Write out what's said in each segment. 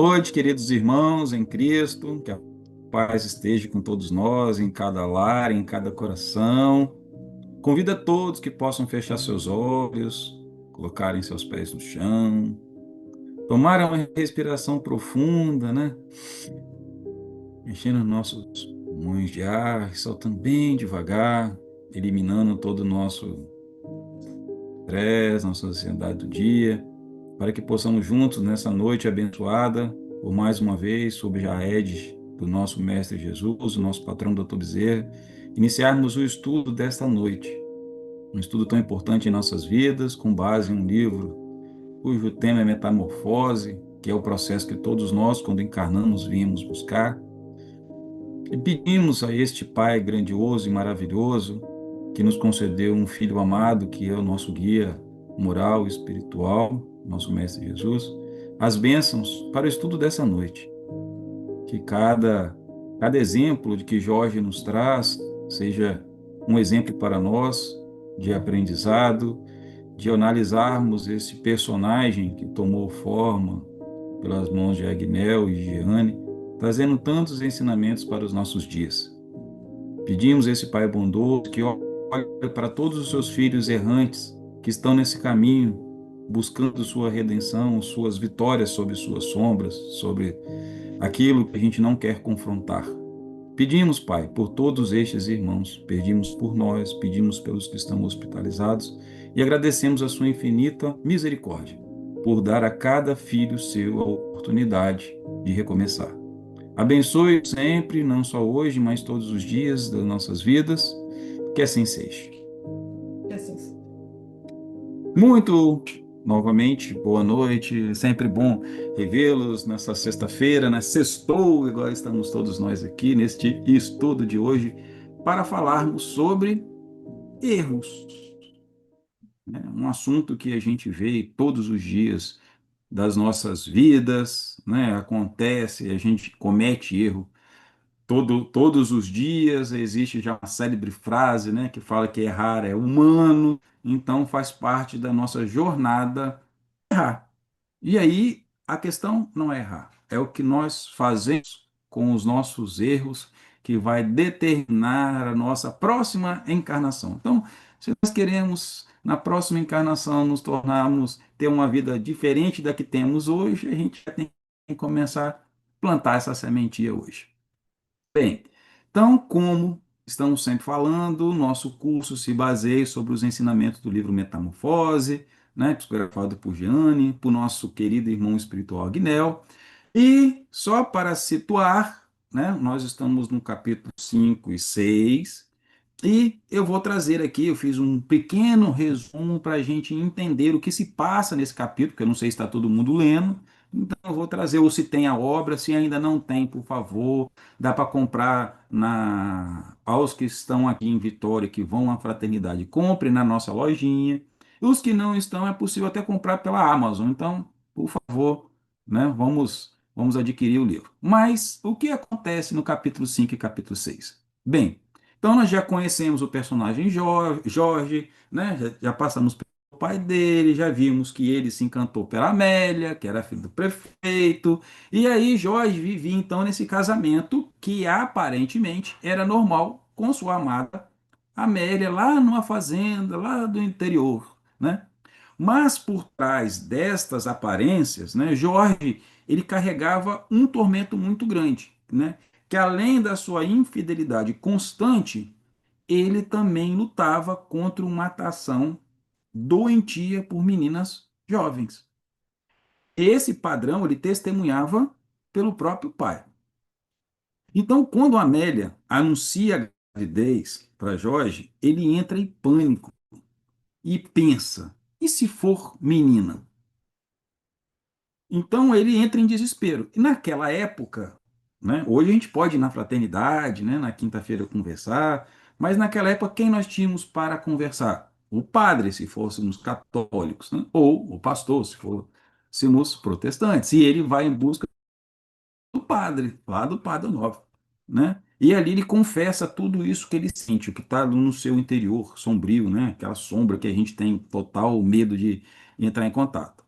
Noite, queridos irmãos em Cristo, que a paz esteja com todos nós, em cada lar, em cada coração. Convido a todos que possam fechar seus olhos, colocarem seus pés no chão, tomarem uma respiração profunda, né? Enchendo nossos pulmões de ar, soltando bem devagar, eliminando todo o nosso estresse, nossa ansiedade do dia, para que possamos juntos, nessa noite abençoada, por mais uma vez, sob a égide do nosso Mestre Jesus, o nosso patrão Dr. Bezerra, iniciarmos o estudo desta noite. Um estudo tão importante em nossas vidas, com base em um livro cujo tema é metamorfose, que é o processo que todos nós, quando encarnamos, viemos buscar. E pedimos a este Pai grandioso e maravilhoso, que nos concedeu um Filho amado, que é o nosso guia moral e espiritual, nosso Mestre Jesus, as bênçãos para o estudo dessa noite. Que cada exemplo de que Jorge nos traz seja um exemplo para nós de aprendizado, de analisarmos esse personagem que tomou forma pelas mãos de Agnel e Giane, trazendo tantos ensinamentos para os nossos dias. Pedimos a esse Pai bondoso que olhe para todos os seus filhos errantes que estão nesse caminho, buscando sua redenção, suas vitórias sobre suas sombras, sobre aquilo que a gente não quer confrontar. Pedimos, Pai, por todos estes irmãos, pedimos por nós, pedimos pelos que estão hospitalizados e agradecemos a sua infinita misericórdia por dar a cada filho seu a oportunidade de recomeçar. Abençoe sempre, não só hoje, mas todos os dias das nossas vidas, que assim seja. Jesus. Muito novamente, boa noite, sempre bom revê-los nessa sexta-feira, né? Sextou, igual estamos todos nós aqui neste estudo de hoje, para falarmos sobre erros, né? Um assunto que a gente vê todos os dias das nossas vidas, né? Acontece, a gente comete erro todos os dias. Existe já uma célebre frase, né, que fala que errar é humano, então faz parte da nossa jornada errar. E aí a questão não é errar, é o que nós fazemos com os nossos erros que vai determinar a nossa próxima encarnação. Então, se nós queremos na próxima encarnação nos tornarmos ter uma vida diferente da que temos hoje, a gente tem que começar a plantar essa sementinha hoje. Bem, então, como estamos sempre falando, o nosso curso se baseia sobre os ensinamentos do livro Metamorfose, né, psicografado por Gianni, por nosso querido irmão espiritual Agnel. E só para situar, né, nós estamos no capítulo 5 e 6, e eu vou trazer aqui, eu fiz um pequeno resumo para a gente entender o que se passa nesse capítulo, porque eu não sei se está todo mundo lendo, então eu vou trazer, ou se tem a obra, se ainda não tem, por favor, dá para comprar aos que estão aqui em Vitória, que vão à Fraternidade, compre na nossa lojinha, os que não estão, é possível até comprar pela Amazon, então, por favor, né, vamos adquirir o livro. Mas o que acontece no capítulo 5 e capítulo 6? Bem, então nós já conhecemos o personagem Jorge, né? Já passamos pelo pai dele, já vimos que ele se encantou pela Amélia, que era filho do prefeito, e aí Jorge vivia então nesse casamento que aparentemente era normal com sua amada Amélia lá numa fazenda lá do interior, né? Mas por trás destas aparências, né, Jorge ele carregava um tormento muito grande, né? Que além da sua infidelidade constante, ele também lutava contra uma atração doentia por meninas jovens. Esse padrão ele testemunhava pelo próprio pai. Então, quando a Amélia anuncia a gravidez para Jorge, ele entra em pânico e pensa: e se for menina? Então ele entra em desespero. E naquela época, né, hoje a gente pode ir na fraternidade, né, na quinta-feira conversar, mas naquela época quem nós tínhamos para conversar? O padre, se fôssemos católicos, né, ou o pastor, se fôssemos protestantes. E ele vai em busca do padre, lá do Padre Novo, né? E ali ele confessa tudo isso que ele sente, o que está no seu interior sombrio, né? Aquela sombra que a gente tem total medo de entrar em contato.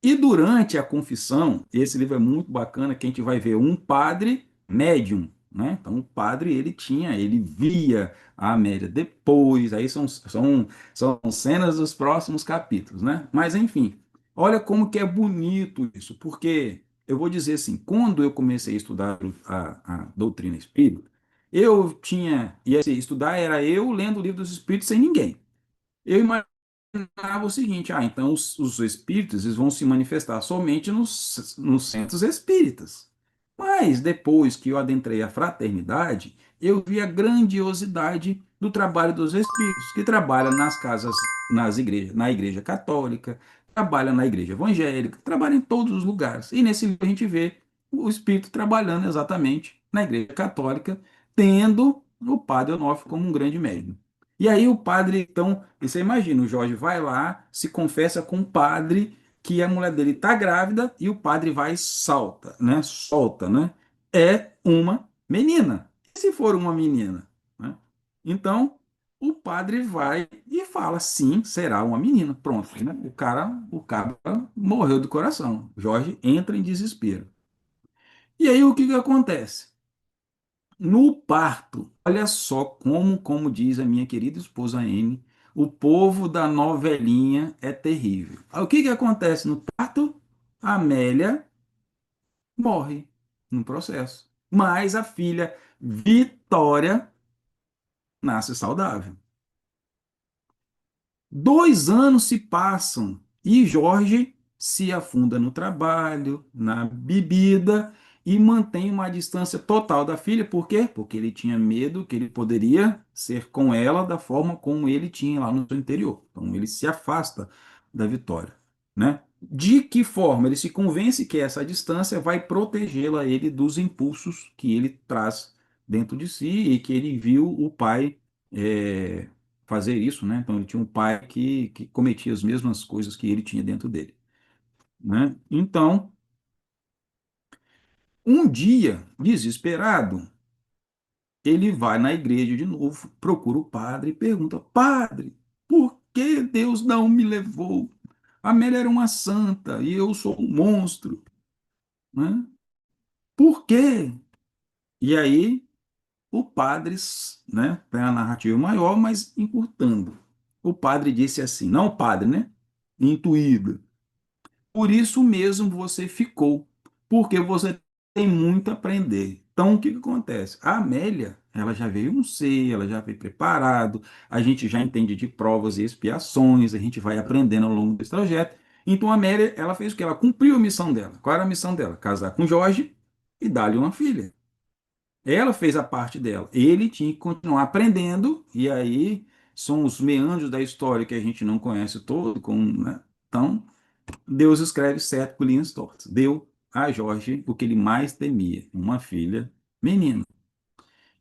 E durante a confissão, esse livro é muito bacana, que a gente vai ver um padre médium, né? Então, o padre, ele via a Amélia depois, aí são cenas dos próximos capítulos, né? Mas, enfim, olha como que é bonito isso, porque eu vou dizer assim, quando eu comecei a estudar a doutrina espírita, ia estudar, era eu lendo o livro dos Espíritos sem ninguém. Eu imaginava o seguinte: então os espíritos eles vão se manifestar somente nos centros espíritas. Mas depois que eu adentrei a fraternidade, eu vi a grandiosidade do trabalho dos espíritos, que trabalham nas casas, na igreja católica, trabalha na igreja evangélica, trabalha em todos os lugares. E nesse livro a gente vê o espírito trabalhando exatamente na igreja católica, tendo o padre Onofre como um grande médium. E aí o padre, então, e você imagina, o Jorge vai lá, se confessa com o padre que a mulher dele está grávida e o padre vai e salta, né? Solta, né? É uma menina. E se for uma menina, né? Então, o padre vai e fala, sim, será uma menina. Pronto, né? O cara morreu do coração. Jorge entra em desespero. E aí o que que acontece? No parto, olha só como diz a minha querida esposa Anne, o povo da novelinha é terrível. Aí, o que que acontece no parto? A Amélia morre no processo. Mas a filha Vitória nasce saudável. 2 anos se passam e Jorge se afunda no trabalho, na bebida e mantém uma distância total da filha. Por quê? Porque ele tinha medo que ele poderia ser com ela da forma como ele tinha lá no seu interior. Então ele se afasta da Vitória, né? De que forma? Ele se convence que essa distância vai protegê-la ele dos impulsos que ele traz dentro de si e que ele viu o pai fazer isso, né? Então ele tinha um pai que cometia as mesmas coisas que ele tinha dentro dele, né? Então, um dia, desesperado, ele vai na igreja de novo, procura o padre e pergunta: Padre, por que Deus não me levou? A Amélia era uma santa e eu sou um monstro, né? Por quê? E aí o padre, né, tem a narrativa maior, mas encurtando. O padre disse assim, não o padre, né? Intuído. Por isso mesmo você ficou, porque você tem muito a aprender. Então, o que que acontece? A Amélia, ela já veio no ser, ela já veio preparado, a gente já entende de provas e expiações, a gente vai aprendendo ao longo desse trajeto. Então, a Amélia, ela fez o que? Ela cumpriu a missão dela. Qual era a missão dela? Casar com Jorge e dar-lhe uma filha. Ela fez a parte dela. Ele tinha que continuar aprendendo, e aí são os meandros da história que a gente não conhece todo, como, né? Então, Deus escreve certo com linhas tortas. Deu a Jorge o que ele mais temia, uma filha menina.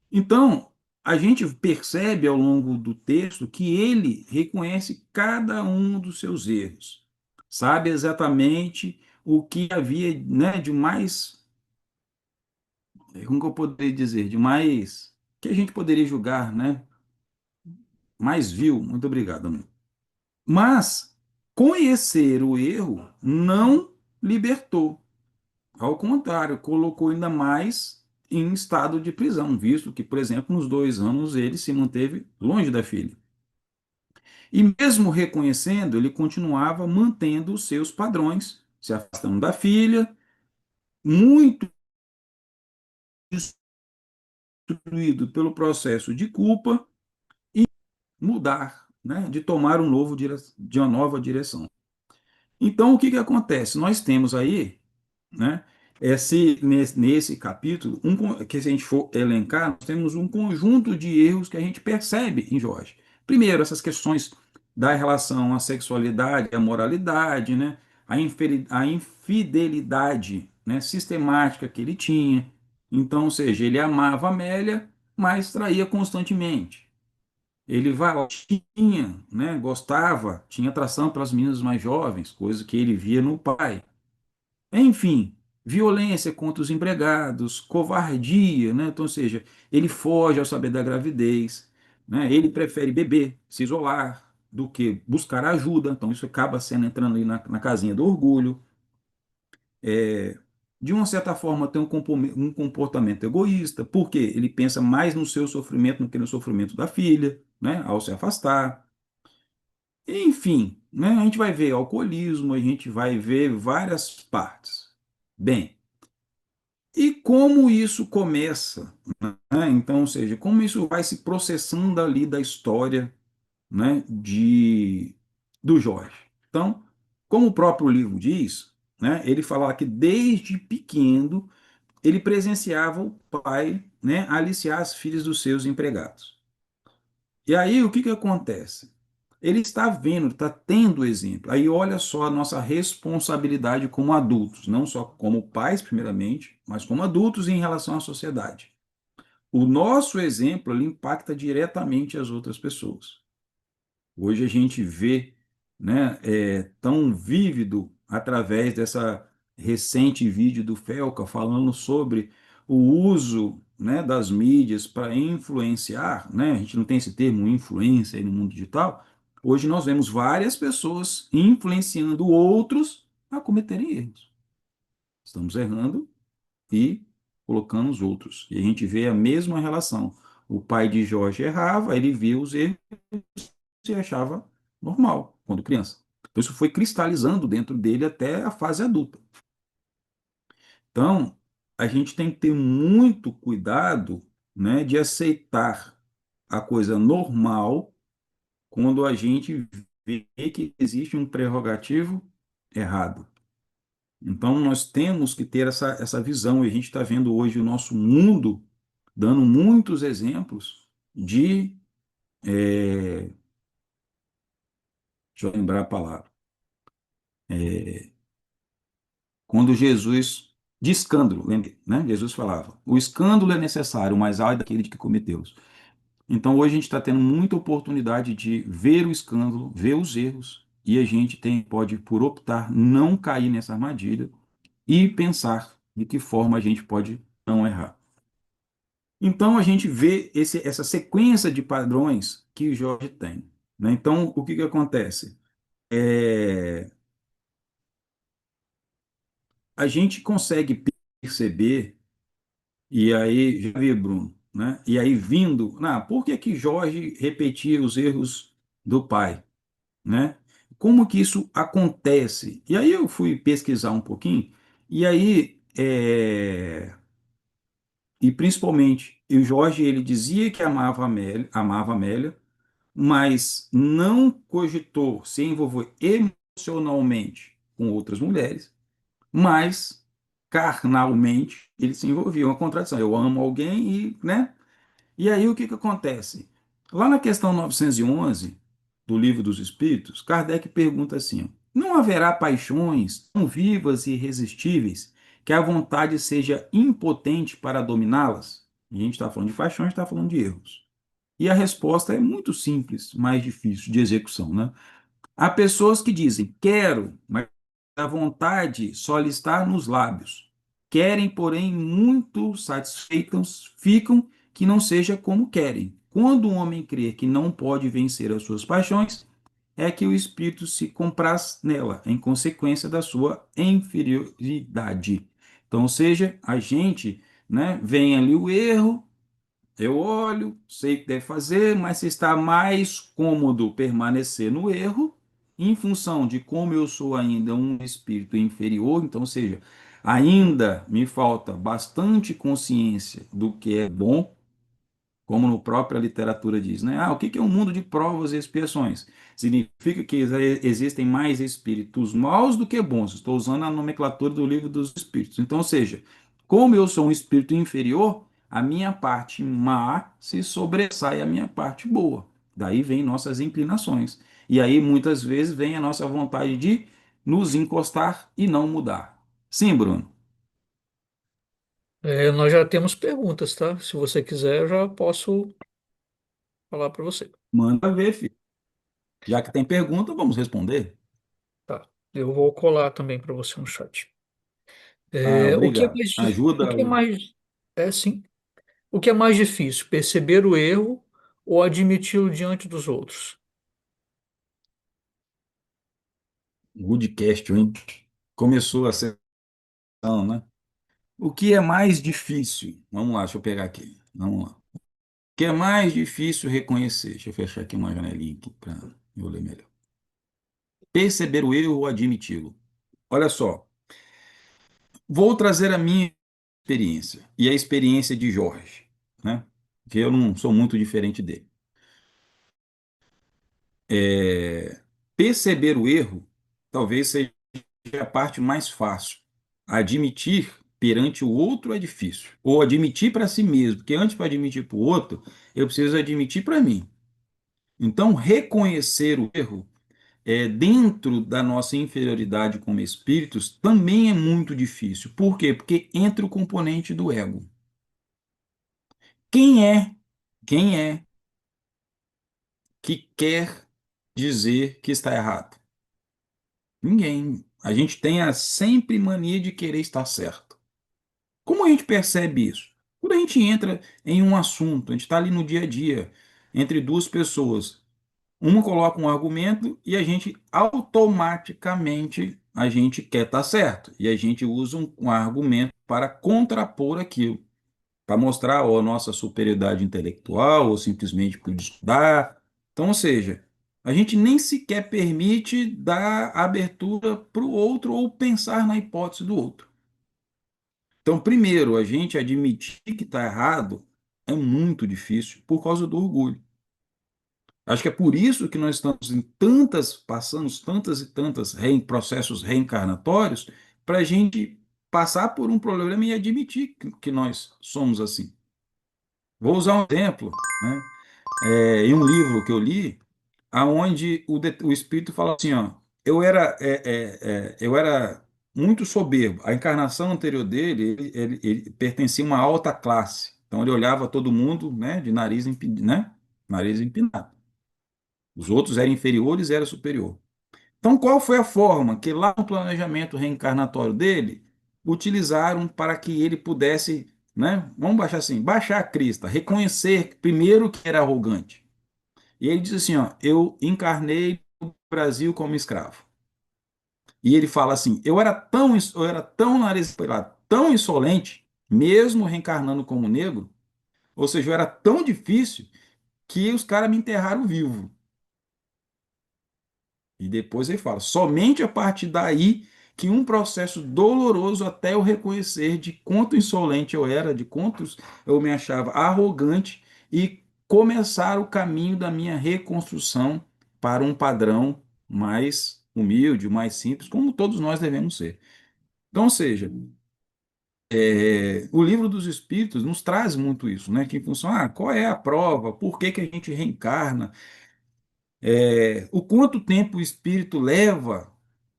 Então, a gente percebe ao longo do texto que ele reconhece cada um dos seus erros, sabe exatamente o que havia, né, de mais, como que eu poderia dizer, de mais, que a gente poderia julgar, né, mais vil. Muito obrigado, amigo. Mas conhecer o erro não libertou. Ao contrário, colocou ainda mais em estado de prisão, visto que, por exemplo, nos 2 anos ele se manteve longe da filha. E mesmo reconhecendo, ele continuava mantendo os seus padrões, se afastando da filha, muito destruído pelo processo de culpa, mudar, né, de tomar de uma nova direção. Então, o que que acontece? Nós temos aí, né? Nesse capítulo, que se a gente for elencar, nós temos um conjunto de erros que a gente percebe em Jorge. Primeiro, essas questões da relação à sexualidade, à moralidade, né? A infidelidade, né, sistemática que ele tinha. Então, ou seja, ele amava a Amélia, mas traía constantemente. Ele vai, tinha, né, gostava, tinha atração pelas meninas mais jovens, coisa que ele via no pai. Enfim, violência contra os empregados, covardia, né? Então, ou seja, ele foge ao saber da gravidez, né? Ele prefere beber, se isolar, do que buscar ajuda. Então, isso acaba sendo entrando ali na casinha do orgulho. é, de uma certa forma, tem um comportamento egoísta, porque ele pensa mais no seu sofrimento do que no sofrimento da filha, né, ao se afastar. Enfim, né, a gente vai ver alcoolismo, a gente vai ver várias partes. Bem, e como isso começa, né? Então, ou seja, como isso vai se processando ali da história, né, do Jorge. Então, como o próprio livro diz, né, ele fala que desde pequeno ele presenciava o pai, né, aliciar as filhas dos seus empregados. E aí o que que acontece? Ele está vendo, está tendo exemplo. Aí olha só a nossa responsabilidade como adultos, não só como pais, primeiramente, mas como adultos em relação à sociedade. O nosso exemplo ele impacta diretamente as outras pessoas. Hoje a gente vê, né, tão vívido através dessa recente vídeo do Felca falando sobre o uso, né, das mídias para influenciar, né? A gente não tem esse termo influência aí no mundo digital. Hoje nós vemos várias pessoas influenciando outros a cometerem erros. Estamos errando e colocando os outros. E a gente vê a mesma relação. O pai de Jorge errava, ele via os erros se achava normal quando criança. Então, isso foi cristalizando dentro dele até a fase adulta. Então, a gente tem que ter muito cuidado, né, de aceitar a coisa normal quando a gente vê que existe um prerrogativo errado. Então, nós temos que ter essa visão, e a gente está vendo hoje o nosso mundo dando muitos exemplos de. Deixa eu lembrar a palavra. Quando Jesus, de escândalo, lembre, né? Jesus falava, o escândalo é necessário, mas ai daquele de que cometeu-os. Então hoje a gente está tendo muita oportunidade de ver o escândalo, ver os erros, e a gente pode, por optar, não cair nessa armadilha e pensar de que forma a gente pode não errar. Então a gente vê essa sequência de padrões que o Jorge tem, né? Então o que que acontece? É, a gente consegue perceber. E aí, já vi, Bruno, né? E aí vindo, por que que Jorge repetia os erros do pai, né? Como que isso acontece? E aí eu fui pesquisar um pouquinho, e aí, e principalmente, o Jorge, ele dizia que amava a Amélia, mas não cogitou se envolver emocionalmente com outras mulheres, mas carnalmente ele se envolvia, uma contradição. Eu amo alguém e, né? E aí o que que acontece? Lá na questão 911 do Livro dos Espíritos, Kardec pergunta assim: ó, não haverá paixões tão vivas e irresistíveis que a vontade seja impotente para dominá-las? E a gente está falando de paixões, a gente está falando de erros. E a resposta é muito simples, mais difícil de execução, né? Há pessoas que dizem quero, mas a vontade só lhe está nos lábios. Querem, porém, muito satisfeitos ficam que não seja como querem. Quando um homem crê que não pode vencer as suas paixões, é que o espírito se compraz nela, em consequência da sua inferioridade. Então, ou seja, a gente, né, vem ali o erro, eu olho, sei o que deve fazer, mas se está mais cômodo permanecer no erro, em função de como eu sou ainda um espírito inferior, então, ou seja, ainda me falta bastante consciência do que é bom, como no própria literatura diz, né? O que é um mundo de provas e expiações? Significa que existem mais espíritos maus do que bons. Estou usando a nomenclatura do livro dos espíritos. Então, ou seja, como eu sou um espírito inferior, a minha parte má se sobressai à minha parte boa. Daí vem nossas inclinações. E aí, muitas vezes, vem a nossa vontade de nos encostar e não mudar. Sim, Bruno. Nós já temos perguntas, tá? Se você quiser, eu já posso falar para você. Manda ver, filho. Já que tem pergunta, vamos responder. Tá. Eu vou colar também para você no chat. O que é Obrigado. mais, o Ajuda. que é mais, sim. O que é mais difícil, perceber o erro ou admiti-lo diante dos outros? Goodcast, hein? Começou a ser. Não, né? O que é mais difícil? Vamos lá, deixa eu pegar aqui. Vamos lá. O que é mais difícil reconhecer? Deixa eu fechar aqui uma janelinha aqui para eu ler melhor. Perceber o erro ou admiti-lo. Olha só, vou trazer a minha experiência e a experiência de Jorge, né? Que eu não sou muito diferente dele. Perceber o erro talvez seja a parte mais fácil. Admitir perante o outro é difícil. Ou admitir para si mesmo, porque antes para admitir para o outro, eu preciso admitir para mim. Então, reconhecer o erro dentro da nossa inferioridade como espíritos também é muito difícil. Por quê? Porque entra o componente do ego. Quem é, quem é que quer dizer que está errado? Ninguém. A gente tem a sempre mania de querer estar certo. Como a gente percebe isso? Quando a gente entra em um assunto, a gente está ali no dia a dia, entre duas pessoas, uma coloca um argumento e a gente automaticamente a gente quer estar certo. E a gente usa um argumento para contrapor aquilo, para mostrar ou a nossa superioridade intelectual, ou simplesmente por estudar. Então, ou seja, a gente nem sequer permite dar abertura para o outro ou pensar na hipótese do outro. Então, primeiro, a gente admitir que está errado é muito difícil por causa do orgulho. Acho que é por isso que nós estamos em tantas, passamos tantas e tantas processos reencarnatórios para a gente passar por um problema e admitir que nós somos assim. Vou usar um exemplo, né? Em um livro que eu li, aonde o espírito fala assim, ó, eu era muito soberbo. A encarnação anterior dele, ele pertencia a uma alta classe. Então ele olhava todo mundo, né, de nariz, né, nariz empinado. Os outros eram inferiores e era superior. Então qual foi a forma que lá no planejamento reencarnatório dele utilizaram para que ele pudesse, né, vamos baixar assim, baixar a crista, reconhecer primeiro que era arrogante. E ele diz assim, ó, eu encarnei no Brasil como escravo. E ele fala assim, eu era tão nariz, tão insolente, mesmo reencarnando como negro, ou seja, eu era tão difícil que os caras me enterraram vivo. E depois ele fala, somente a partir daí que um processo doloroso até eu reconhecer de quanto insolente eu era, de quantos eu me achava arrogante e começar o caminho da minha reconstrução para um padrão mais humilde, mais simples, como todos nós devemos ser. Então, ou seja, o livro dos Espíritos nos traz muito isso, né? Que em função, qual é a prova? Por que que a gente reencarna? O quanto tempo o espírito leva,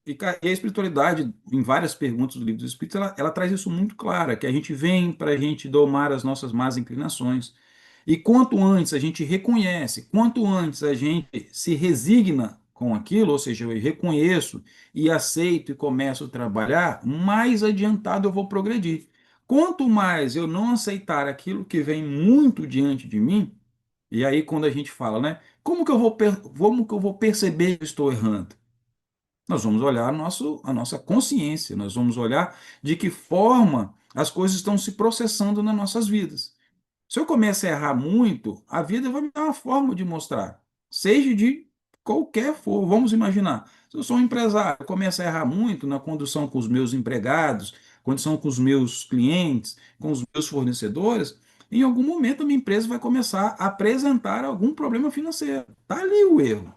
e a espiritualidade, em várias perguntas do livro dos Espíritos, ela traz isso muito clara, que a gente vem para a gente domar as nossas más inclinações. E quanto antes a gente reconhece, quanto antes a gente se resigna com aquilo, ou seja, eu reconheço e aceito e começo a trabalhar, mais adiantado eu vou progredir. Quanto mais eu não aceitar aquilo que vem muito diante de mim, e aí, quando a gente fala, né? Como que eu vou perceber que eu estou errando? Nós vamos olhar a nossa consciência, nós vamos olhar de que forma as coisas estão se processando nas nossas vidas. Se eu começo a errar muito, a vida vai me dar uma forma de mostrar, seja de qualquer for. Vamos imaginar, se eu sou um empresário, eu começo a errar muito na condução com os meus empregados, condição com os meus clientes, com os meus fornecedores, em algum momento a minha empresa vai começar a apresentar algum problema financeiro. Está ali o erro.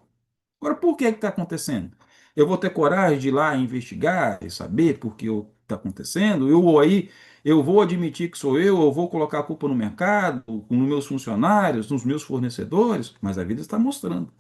Agora, por que está acontecendo? Eu vou ter coragem de ir lá investigar e saber por que está acontecendo? Ou aí eu vou admitir que sou eu vou colocar a culpa no mercado, nos meus funcionários, nos meus fornecedores? Mas a vida está mostrando.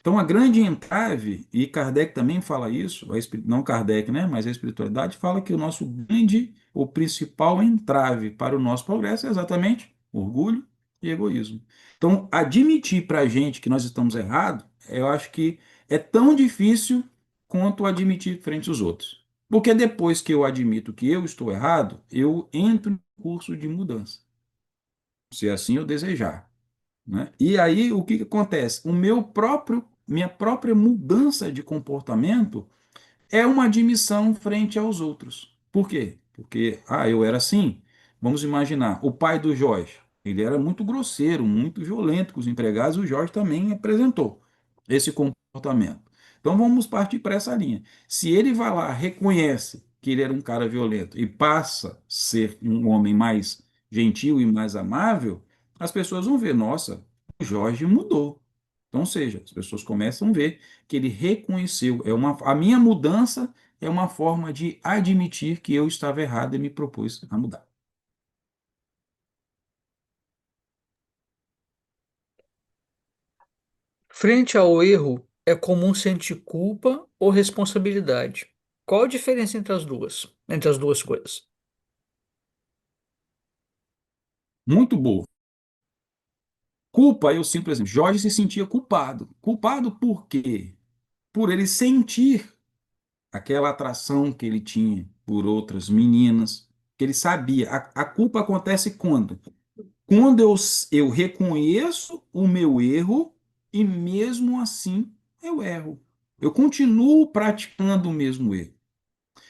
Então, a grande entrave, e Kardec também fala isso, não Kardec, né, mas a espiritualidade fala que o nosso grande, o principal entrave para o nosso progresso é exatamente orgulho e egoísmo. Então, admitir para a gente que nós estamos errados, eu acho que é tão difícil quanto admitir frente aos outros. Porque depois que eu admito que eu estou errado, eu entro em curso de mudança, se assim eu desejar, né? E aí o que que acontece? Minha própria mudança de comportamento é uma admissão frente aos outros. Por quê? Porque, eu era assim. Vamos imaginar, o pai do Jorge, ele era muito grosseiro, muito violento com os empregados, o Jorge também apresentou esse comportamento. Então vamos partir para essa linha. Se ele vai lá, reconhece que ele era um cara violento e passa a ser um homem mais gentil e mais amável, as pessoas vão ver, nossa, o Jorge mudou. Então, ou seja, as pessoas começam a ver que ele reconheceu. A minha mudança é uma forma de admitir que eu estava errado e me propus a mudar. Frente ao erro, é comum sentir culpa ou responsabilidade. Qual a diferença entre as duas coisas? Muito boa. Culpa, eu sinto, por exemplo, Jorge se sentia culpado. Culpado por quê? Por ele sentir aquela atração que ele tinha por outras meninas, que ele sabia. A culpa acontece quando? Quando eu reconheço o meu erro e mesmo assim eu erro. Eu continuo praticando o mesmo erro.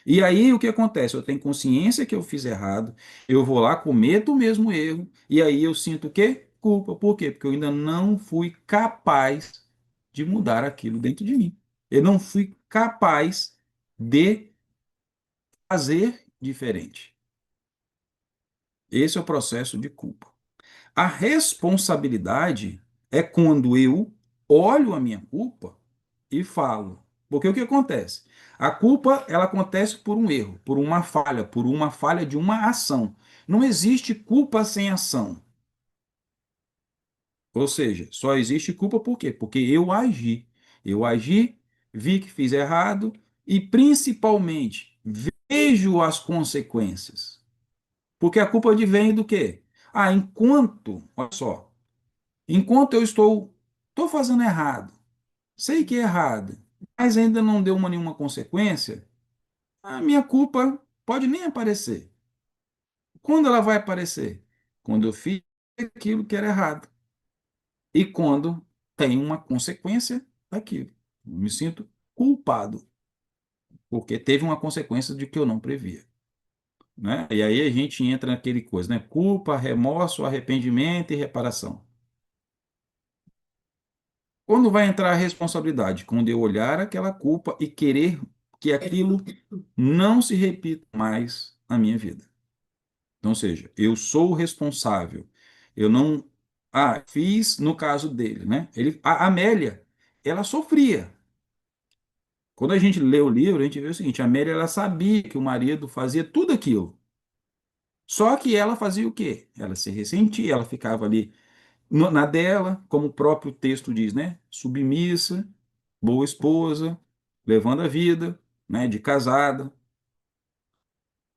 E aí o que acontece? Eu tenho consciência que eu fiz errado, eu vou lá, cometo o mesmo erro, e aí eu sinto o quê? Culpa. Por quê? Porque eu ainda não fui capaz de mudar aquilo dentro de mim. Eu não fui capaz de fazer diferente. Esse é o processo de culpa. A responsabilidade é quando eu olho a minha culpa e falo. Porque o que acontece? A culpa, ela acontece por um erro, por uma falha de uma ação. Não existe culpa sem ação. Ou seja, só existe culpa por quê? Porque eu agi. Eu agi, vi que fiz errado e principalmente vejo as consequências. Porque a culpa advém do quê? Olha só, enquanto eu estou fazendo errado, sei que é errado, mas ainda não deu nenhuma consequência, a minha culpa pode nem aparecer. Quando ela vai aparecer? Quando eu fiz aquilo que era errado e quando tem uma consequência daquilo. Eu me sinto culpado, porque teve uma consequência de que eu não previa. Né? E aí a gente entra naquele coisa, né? Culpa, remorso, arrependimento e reparação. Quando vai entrar a responsabilidade? Quando eu olhar aquela culpa e querer que aquilo não se repita mais na minha vida. Então, ou seja, eu sou o responsável. Eu não. Fiz no caso dele, né? A Amélia, ela sofria. Quando a gente lê o livro, a gente vê o seguinte: a Amélia, ela sabia que o marido fazia tudo aquilo. Só que ela fazia o quê? Ela se ressentia, ela ficava ali na dela, como o próprio texto diz, né? Submissa, boa esposa, levando a vida, né? De casada.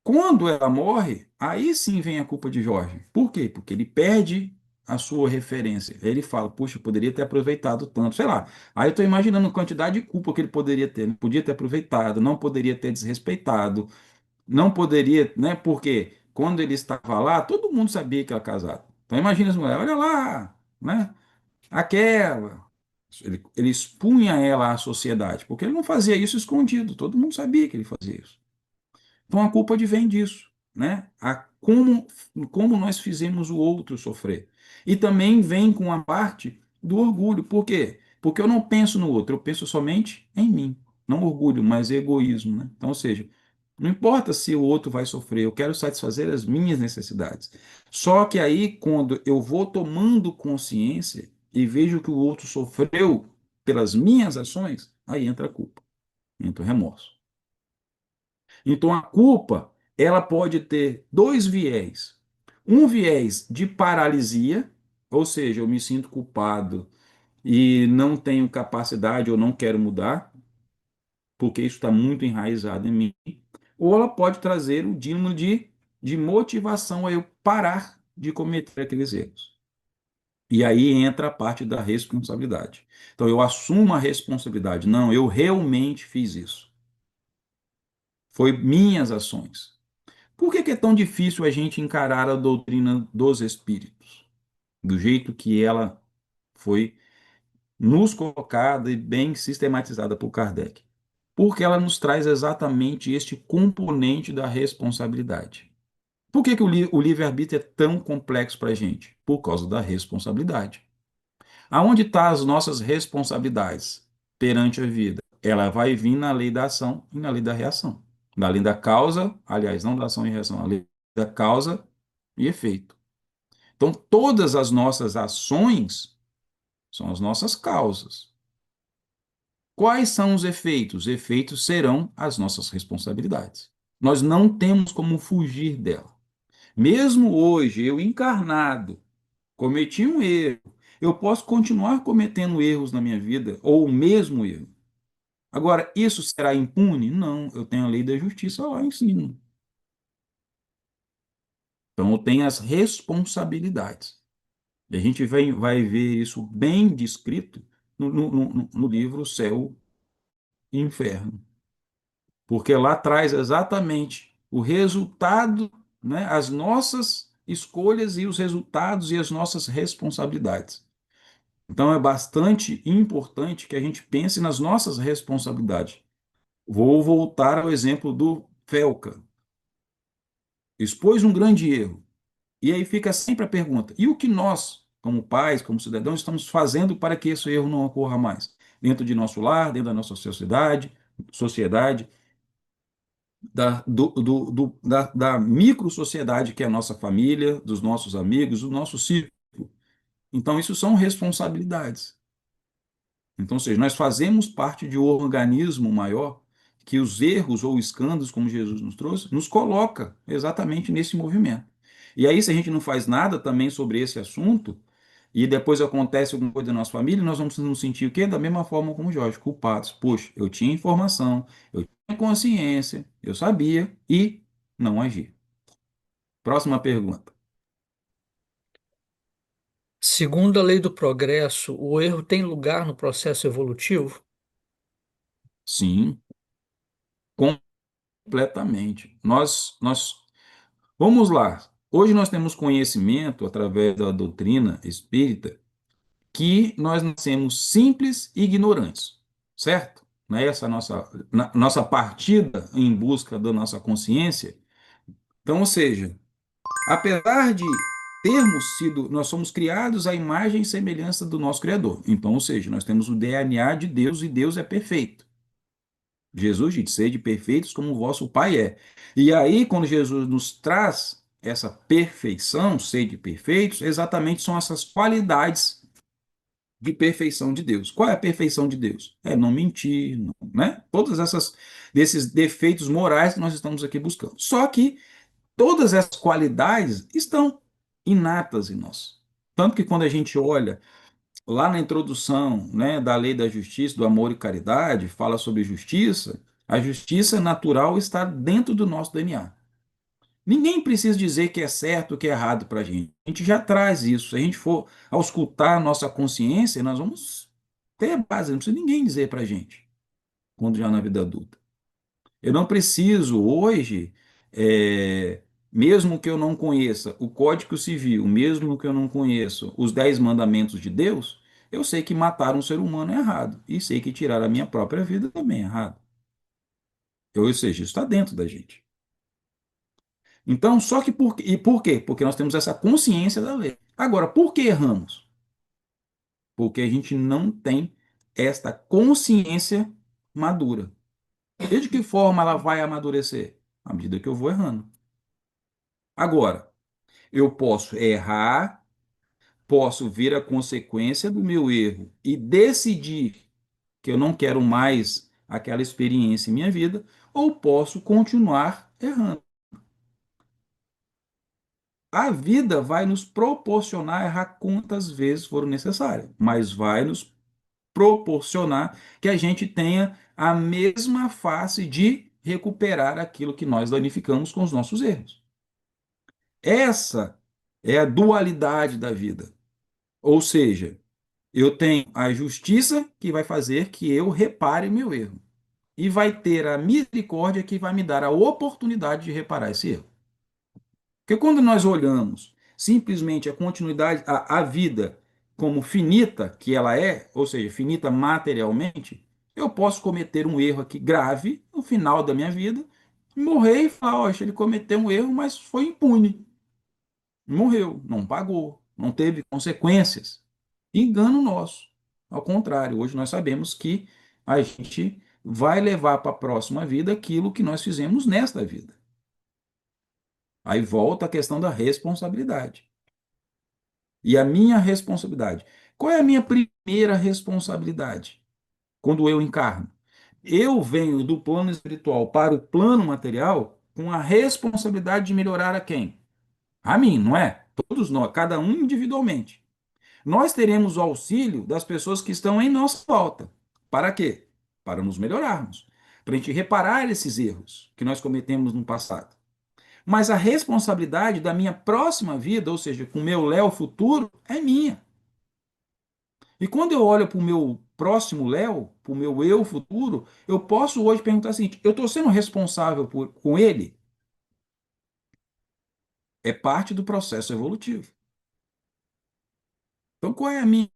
Quando ela morre, aí sim vem a culpa de Jorge. Por quê? Porque ele perde a sua referência. Aí ele fala, puxa, eu poderia ter aproveitado tanto, sei lá. Aí eu estou imaginando a quantidade de culpa que ele poderia ter. Não podia ter aproveitado, não poderia ter desrespeitado, não poderia, né? Porque quando ele estava lá, todo mundo sabia que era casado. Então imagina as mulheres, olha lá, né? Aquela. Ele expunha ela à sociedade, porque ele não fazia isso escondido, todo mundo sabia que ele fazia isso. Então a culpa advém disso, né? Como nós fizemos o outro sofrer. E também vem com a parte do orgulho. Por quê? Porque eu não penso no outro, eu penso somente em mim. Não orgulho, mas egoísmo, né? Então, ou seja, não importa se o outro vai sofrer, eu quero satisfazer as minhas necessidades. Só que aí, quando eu vou tomando consciência e vejo que o outro sofreu pelas minhas ações, aí entra a culpa, entra o remorso. Então a culpa, ela pode ter dois viés. Um viés de paralisia, ou seja, eu me sinto culpado e não tenho capacidade ou não quero mudar, porque isso está muito enraizado em mim. Ou ela pode trazer o dínamo de motivação a eu parar de cometer aqueles erros. E aí entra a parte da responsabilidade. Então eu assumo a responsabilidade. Não, eu realmente fiz isso. Foi minhas ações. Por que é tão difícil a gente encarar a doutrina dos espíritos? Do jeito que ela foi nos colocada e bem sistematizada por Kardec. Porque ela nos traz exatamente este componente da responsabilidade. Por que o livre-arbítrio é tão complexo para a gente? Por causa da responsabilidade. Aonde estão as nossas responsabilidades perante a vida? Ela vai vir na lei da ação e na lei da reação. Na lei da causa, aliás, não da ação e reação, a lei da causa e efeito. Então, todas as nossas ações são as nossas causas. Quais são os efeitos? Os efeitos serão as nossas responsabilidades. Nós não temos como fugir dela. Mesmo hoje, eu encarnado, cometi um erro. Eu posso continuar cometendo erros na minha vida, ou o mesmo erro. Agora, isso será impune? Não, eu tenho a lei da justiça lá em cima. Então, eu tenho as responsabilidades. E a gente vai ver isso bem descrito no livro Céu e Inferno. Porque lá traz exatamente o resultado, né, as nossas escolhas e os resultados e as nossas responsabilidades. Então é bastante importante que a gente pense nas nossas responsabilidades. Vou voltar ao exemplo do Felca. Expôs um grande erro. E aí fica sempre a pergunta: e o que nós, como pais, como cidadãos, estamos fazendo para que esse erro não ocorra mais? Dentro de nosso lar, dentro da nossa sociedade, da micro-sociedade que é a nossa família, dos nossos amigos, do nosso círculo. Então, isso são responsabilidades. Então, ou seja, nós fazemos parte de um organismo maior que os erros ou escândalos, como Jesus nos trouxe, nos coloca exatamente nesse movimento. E aí, se a gente não faz nada também sobre esse assunto, e depois acontece alguma coisa na nossa família, nós vamos nos sentir o quê? Da mesma forma como Jorge, culpados. Poxa, eu tinha informação, eu tinha consciência, eu sabia e não agi. Próxima pergunta. Segundo a lei do progresso, o erro tem lugar no processo evolutivo? Sim, completamente. Vamos lá. Hoje nós temos conhecimento através da doutrina espírita que nós nascemos simples e ignorantes, certo? Não é essa a nossa partida em busca da nossa consciência. Então, ou seja, apesar de nós somos criados à imagem e semelhança do nosso Criador. Então, ou seja, nós temos o DNA de Deus e Deus é perfeito. Jesus disse: sede perfeitos como o vosso Pai é. E aí, quando Jesus nos traz essa perfeição, sede perfeitos, exatamente são essas qualidades de perfeição de Deus. Qual é a perfeição de Deus? É não mentir, não, né? Todas essas desses defeitos morais que nós estamos aqui buscando. Só que todas essas qualidades estão inatas em nós. Tanto que quando a gente olha lá na introdução, né, da lei da justiça, do amor e caridade, fala sobre justiça, a justiça natural está dentro do nosso DNA. Ninguém precisa dizer que é certo ou que é errado para a gente. A gente já traz isso. Se a gente for auscultar a nossa consciência, nós vamos ter base. Não precisa ninguém dizer para a gente, quando já na vida adulta. Eu não preciso hoje, mesmo que eu não conheça o Código Civil, mesmo que eu não conheça os 10 mandamentos de Deus, eu sei que matar um ser humano é errado. E sei que tirar a minha própria vida também é errado. Ou seja, isso está dentro da gente. Então, só que por quê? Porque nós temos essa consciência da lei. Agora, por que erramos? Porque a gente não tem esta consciência madura. E de que forma ela vai amadurecer? À medida que eu vou errando. Agora, eu posso errar, posso ver a consequência do meu erro e decidir que eu não quero mais aquela experiência em minha vida, ou posso continuar errando. A vida vai nos proporcionar errar quantas vezes for necessário, mas vai nos proporcionar que a gente tenha a mesma face de recuperar aquilo que nós danificamos com os nossos erros. Essa é a dualidade da vida. Ou seja, eu tenho a justiça que vai fazer que eu repare meu erro. E vai ter a misericórdia que vai me dar a oportunidade de reparar esse erro. Porque quando nós olhamos simplesmente a continuidade, a vida como finita que ela é, ou seja, finita materialmente, Eu posso cometer um erro aqui grave no final da minha vida, morrer e falar, ó, ele cometeu um erro, mas foi impune. Morreu, não pagou, não teve consequências. Engano nosso. Ao contrário, hoje nós sabemos que a gente vai levar para a próxima vida aquilo que nós fizemos nesta vida. Aí volta a questão da responsabilidade. E a minha responsabilidade. Qual é a minha primeira responsabilidade quando eu encarno? Eu venho do plano espiritual para o plano material com a responsabilidade de melhorar a quem? A mim, não é? Todos nós, cada um individualmente. Nós teremos o auxílio das pessoas que estão em nossa volta. Para quê? Para nos melhorarmos. Para a gente reparar esses erros que nós cometemos no passado. Mas a responsabilidade da minha próxima vida, ou seja, com o meu Léo futuro, é minha. E quando eu olho para o meu próximo Léo, para o meu eu futuro, eu posso hoje perguntar o seguinte: eu estou sendo responsável com ele? É parte do processo evolutivo. Então, qual é a minha?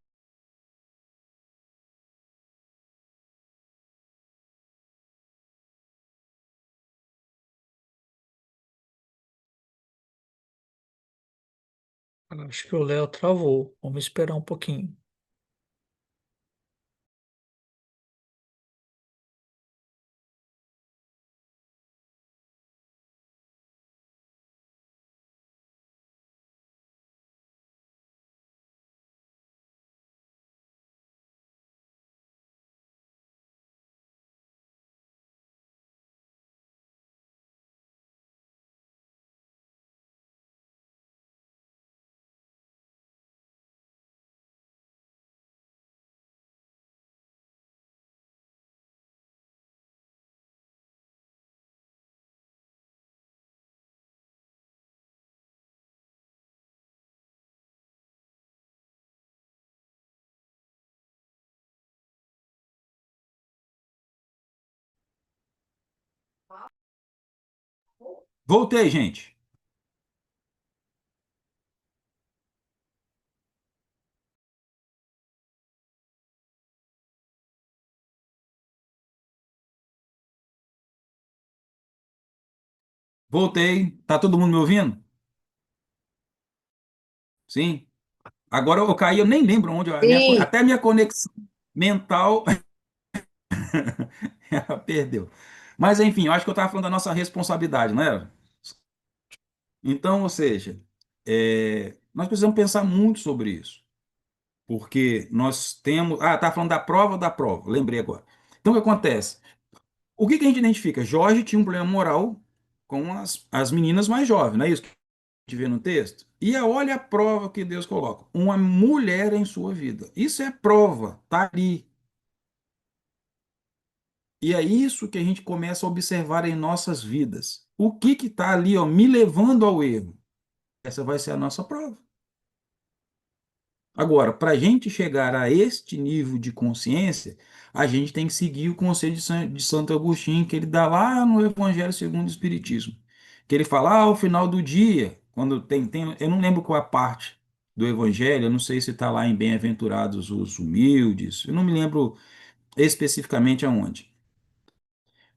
Acho que o Léo travou. Vamos esperar um pouquinho. Voltei, gente. Voltei. Tá todo mundo me ouvindo? Sim. Agora eu caí, eu nem lembro onde, Sim, até a minha conexão mental ela perdeu. Mas enfim, eu acho que eu estava falando da nossa responsabilidade, não era? Então, ou seja, nós precisamos pensar muito sobre isso, porque nós temos. Ah, tá falando da prova ou da prova? Lembrei agora. Então, o que acontece? O que que a gente identifica? Jorge tinha um problema moral com as meninas mais jovens, não é isso que a gente vê no texto? E olha a prova que Deus coloca: uma mulher em sua vida. Isso é prova, tá ali. E é isso que a gente começa a observar em nossas vidas. O que que está ali, ó, me levando ao erro? Essa vai ser a nossa prova. Agora, para a gente chegar a este nível de consciência, a gente tem que seguir o conselho de Santo Agostinho, que ele dá lá no Evangelho segundo o Espiritismo. Que ele fala, ao final do dia, quando eu não lembro qual é a parte do Evangelho, eu não sei se está lá em Bem-aventurados os humildes, eu não me lembro especificamente aonde.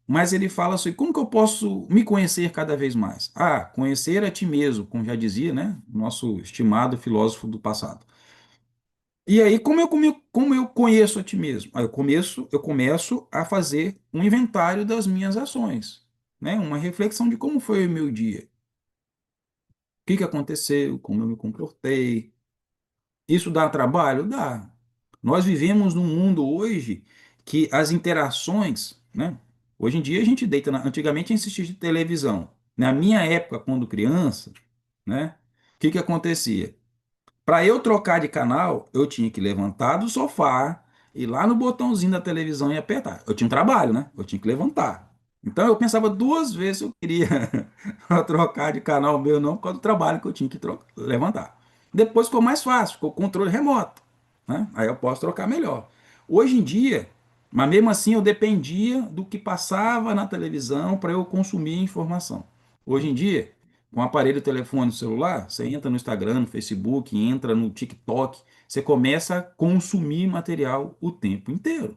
Mas ele fala assim, como que eu posso me conhecer cada vez mais? Ah, conhecer a ti mesmo, como já dizia, né, nosso estimado filósofo do passado. E aí, como eu conheço a ti mesmo? Aí eu começo a fazer um inventário das minhas ações, né? Uma reflexão de como foi o meu dia. O que que aconteceu, como eu me comportei. Isso dá trabalho? Dá. Nós vivemos num mundo hoje que as interações, né? Hoje em dia a gente deita, antigamente a gente assistia televisão. Na minha época, quando criança, né? O que que acontecia? Para eu trocar de canal, eu tinha que levantar do sofá, ir lá no botãozinho da televisão e apertar. Eu tinha um trabalho, né? Eu tinha que levantar. Então eu pensava duas vezes se eu queria trocar de canal meu, não, por causa do trabalho que eu tinha que levantar. Depois ficou mais fácil, ficou o controle remoto, né? Aí eu posso trocar melhor. Hoje em dia, mas mesmo assim eu dependia do que passava na televisão para eu consumir informação. Hoje em dia, com o aparelho, telefone, celular, você entra no Instagram, no Facebook, entra no TikTok, você começa a consumir material o tempo inteiro.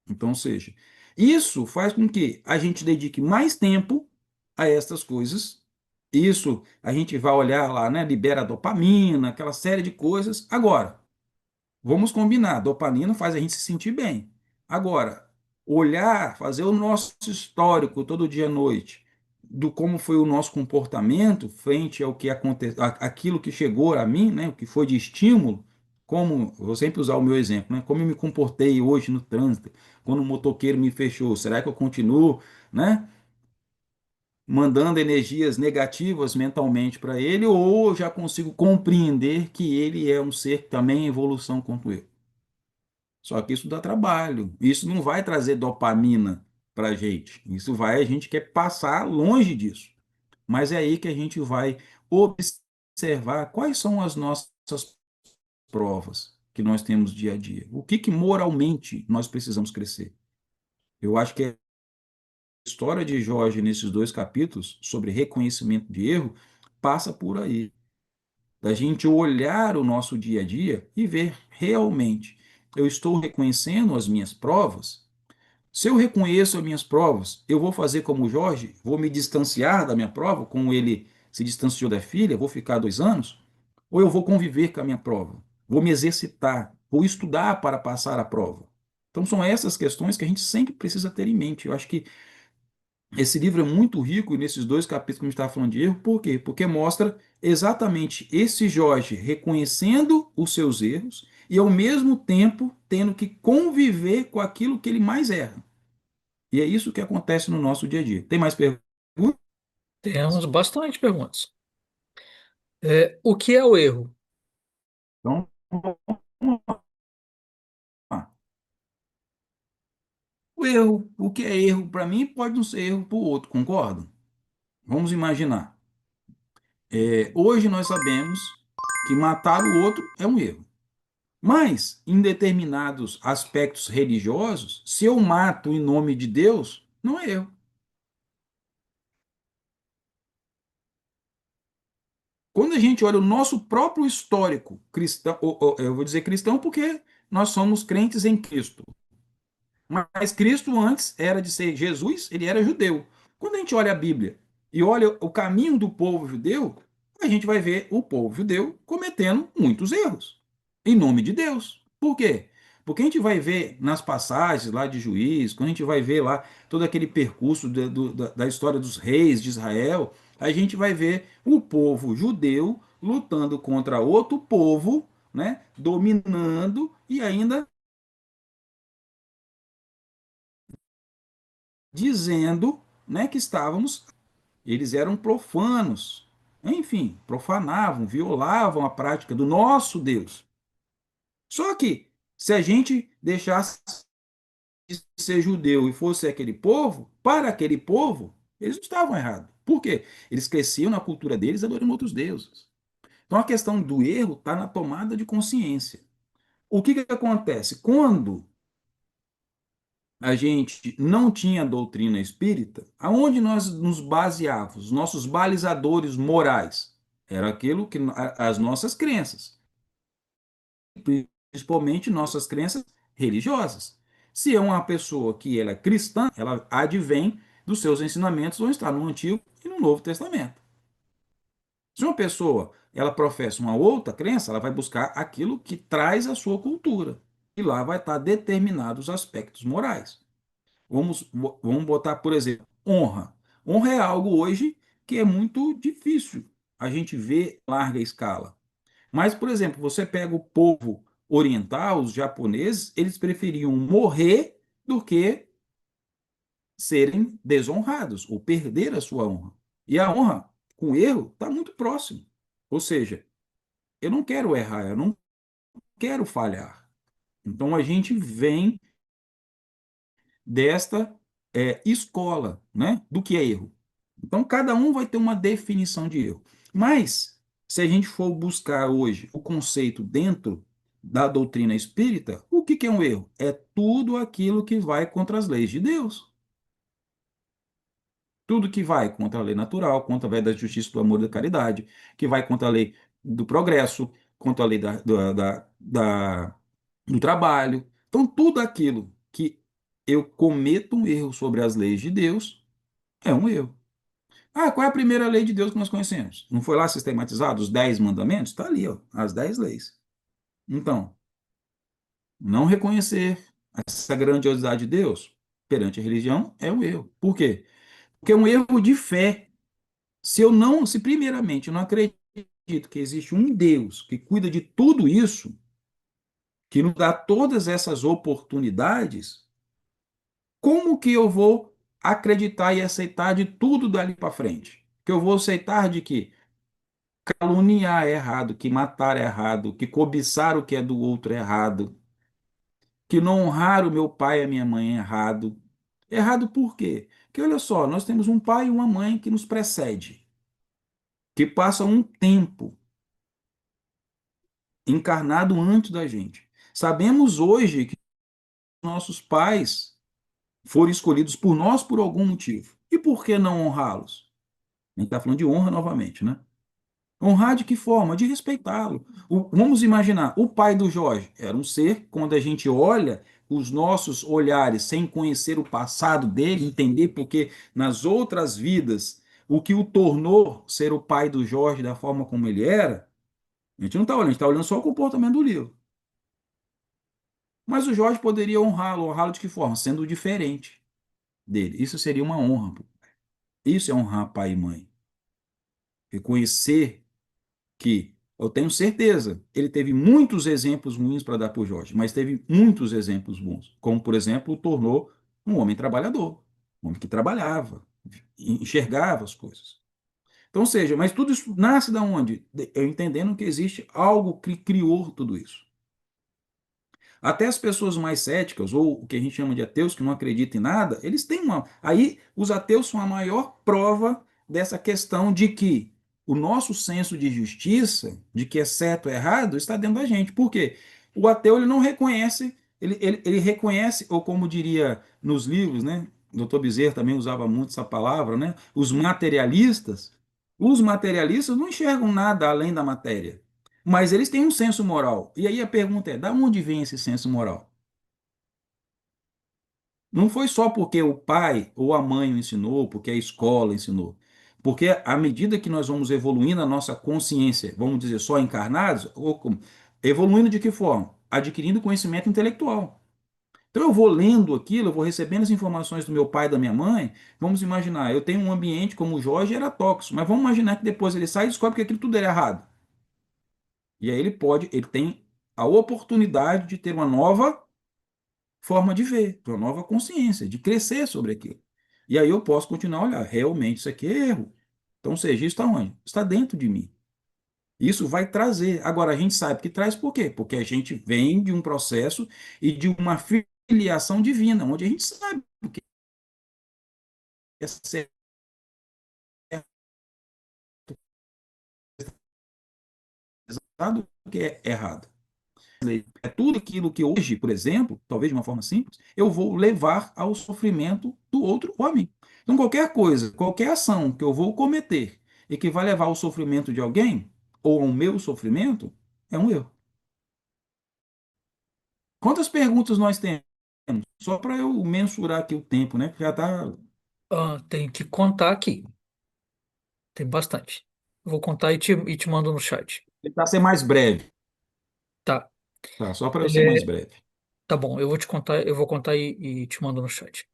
Então, ou seja, isso faz com que a gente dedique mais tempo a estas coisas. Isso a gente vai olhar lá, né? Libera dopamina, aquela série de coisas. Agora, vamos combinar, dopamina faz a gente se sentir bem. Agora, olhar, fazer o nosso histórico todo dia à noite, do como foi o nosso comportamento frente ao que aconteceu, aquilo que chegou a mim, né, o que foi de estímulo, como, vou sempre usar o meu exemplo, né, como eu me comportei hoje no trânsito, quando o motoqueiro me fechou, será que eu continuo, né, mandando energias negativas mentalmente para ele, ou eu já consigo compreender que ele é um ser também em evolução quanto eu? Só que isso dá trabalho. Isso não vai trazer dopamina para a gente. Isso vai, a gente quer passar longe disso. Mas é aí que a gente vai observar quais são as nossas provas que nós temos dia a dia. O que que moralmente nós precisamos crescer? Eu acho que a história de Jorge nesses dois capítulos sobre reconhecimento de erro passa por aí. Da gente olhar o nosso dia a dia e ver realmente eu estou reconhecendo as minhas provas. Se eu reconheço as minhas provas, eu vou fazer como o Jorge, vou me distanciar da minha prova, como ele se distanciou da filha, vou ficar 2 anos, ou eu vou conviver com a minha prova, vou me exercitar, vou estudar para passar a prova. Então são essas questões que a gente sempre precisa ter em mente. Eu acho que esse livro é muito rico nesses dois capítulos que a gente estava falando de erro, por quê? Porque mostra exatamente esse Jorge reconhecendo os seus erros e ao mesmo tempo tendo que conviver com aquilo que ele mais erra. E é isso que acontece no nosso dia a dia. Tem mais perguntas? Temos bastante perguntas. O que é o erro? Então, vamos lá. O erro, o que é erro para mim pode não ser erro para o outro, concordo? Vamos imaginar. Hoje nós sabemos que matar o outro é um erro. Mas, em determinados aspectos religiosos, se eu mato em nome de Deus, não é erro. Quando a gente olha o nosso próprio histórico cristão, eu vou dizer cristão porque nós somos crentes em Cristo. Mas Cristo antes era de ser Jesus, ele era judeu. Quando a gente olha a Bíblia e olha o caminho do povo judeu, a gente vai ver o povo judeu cometendo muitos erros em nome de Deus. Por quê? Porque a gente vai ver nas passagens lá de Juízes, quando a gente vai ver lá todo aquele percurso da história dos reis de Israel, a gente vai ver o povo judeu lutando contra outro povo, né, dominando e ainda dizendo, né, que estávamos, eles eram profanos, enfim, profanavam, violavam a prática do nosso Deus. Só que, se a gente deixasse de ser judeu e fosse aquele povo, para aquele povo, eles não estavam errados. Por quê? Eles cresciam na cultura deles adorando outros deuses. Então a questão do erro está na tomada de consciência. O que, que acontece? Quando a gente não tinha doutrina espírita, aonde nós nos baseávamos, os nossos balizadores morais, era aquilo que as nossas crenças, principalmente nossas crenças religiosas. Se é uma pessoa que ela é cristã, ela advém dos seus ensinamentos vão estar no Antigo e no Novo Testamento. Se uma pessoa ela professa uma outra crença, ela vai buscar aquilo que traz a sua cultura. E lá vai estar determinados aspectos morais. Vamos botar, por exemplo, honra. Honra é algo hoje que é muito difícil a gente ver em larga escala. Mas, por exemplo, você pega o povo oriental, os japoneses, eles preferiam morrer do que serem desonrados ou perder a sua honra. E a honra, com erro, está muito próximo. Ou seja, eu não quero errar, eu não quero falhar. Então a gente vem desta escola, né, do que é erro. Então, cada um vai ter uma definição de erro. Mas, se a gente for buscar hoje o conceito dentro da doutrina espírita, o que é um erro? É tudo aquilo que vai contra as leis de Deus. Tudo que vai contra a lei natural, contra a lei da justiça, do amor e da caridade, que vai contra a lei do progresso, contra a lei do trabalho. Então, tudo aquilo que eu cometo um erro sobre as leis de Deus, é um erro. Ah, qual é a primeira lei de Deus que nós conhecemos? Não foi lá sistematizado? Os 10 mandamentos? Está ali, ó, as 10 leis. Então, não reconhecer essa grandiosidade de Deus perante a religião é um erro. Por quê? Porque é um erro de fé. Se primeiramente eu não acredito que existe um Deus que cuida de tudo isso, que nos dá todas essas oportunidades, como que eu vou acreditar e aceitar de tudo dali para frente? Que eu vou aceitar de que caluniar é errado, que matar é errado, que cobiçar o que é do outro é errado, que não honrar o meu pai e a minha mãe é errado. Errado por quê? Porque olha só, nós temos um pai e uma mãe que nos precede, que passam um tempo encarnado antes da gente. Sabemos hoje que nossos pais foram escolhidos por nós por algum motivo. E por que não honrá-los? A gente está falando de honra novamente, né? Honrar de que forma? De respeitá-lo. Vamos imaginar, o pai do Jorge era um ser, quando a gente olha os nossos olhares sem conhecer o passado dele, entender porque nas outras vidas o que o tornou ser o pai do Jorge da forma como ele era, a gente não está olhando, a gente está olhando só o comportamento do livro. Mas o Jorge poderia honrá-lo, honrá-lo de que forma? Sendo diferente dele. Isso seria uma honra. Isso é honrar pai e mãe. Reconhecer que eu tenho certeza, ele teve muitos exemplos ruins para dar para o Jorge, mas teve muitos exemplos bons, como, por exemplo, o tornou um homem trabalhador, um homem que trabalhava, enxergava as coisas. Então, seja, mas tudo isso nasce da onde? Eu entendendo que existe algo que criou tudo isso. Até as pessoas mais céticas, ou o que a gente chama de ateus, que não acreditam em nada, eles têm uma. Aí, os ateus são a maior prova dessa questão de que o nosso senso de justiça, de que é certo ou errado, está dentro da gente. Por quê? O ateu ele não reconhece, ele reconhece, ou como diria nos livros, né? O doutor Bezerra também usava muito essa palavra, né? Os materialistas não enxergam nada além da matéria. Mas eles têm um senso moral. E aí a pergunta é: da onde vem esse senso moral? Não foi só porque o pai ou a mãe o ensinou, porque a escola ensinou. Porque à medida que nós vamos evoluindo a nossa consciência, vamos dizer, só encarnados, evoluindo de que forma? Adquirindo conhecimento intelectual. Então eu vou lendo aquilo, eu vou recebendo as informações do meu pai e da minha mãe. Vamos imaginar, eu tenho um ambiente como o Jorge era tóxico, mas vamos imaginar que depois ele sai e descobre que aquilo tudo era errado. E aí ele tem a oportunidade de ter uma nova forma de ver, uma nova consciência, de crescer sobre aquilo. E aí eu posso continuar a olhar, realmente isso aqui é erro. Então, seja, isso está onde? Está dentro de mim. Isso vai trazer. Agora, a gente sabe que traz por quê? Porque a gente vem de um processo e de uma filiação divina, onde a gente sabe o que é certo, o que é errado. É tudo aquilo que hoje, por exemplo, talvez de uma forma simples, eu vou levar ao sofrimento do outro homem. Então, qualquer coisa, qualquer ação que eu vou cometer e que vai levar ao sofrimento de alguém, ou ao meu sofrimento, é um erro. Quantas perguntas nós temos? Só para eu mensurar aqui o tempo, né? Que já está. Ah, tem que contar aqui. Tem bastante. Vou contar e te mando no chat. Tentar ser mais breve. Tá. Tá? Só para eu ser mais É, breve. tá bom, eu vou contar e te mando no chat.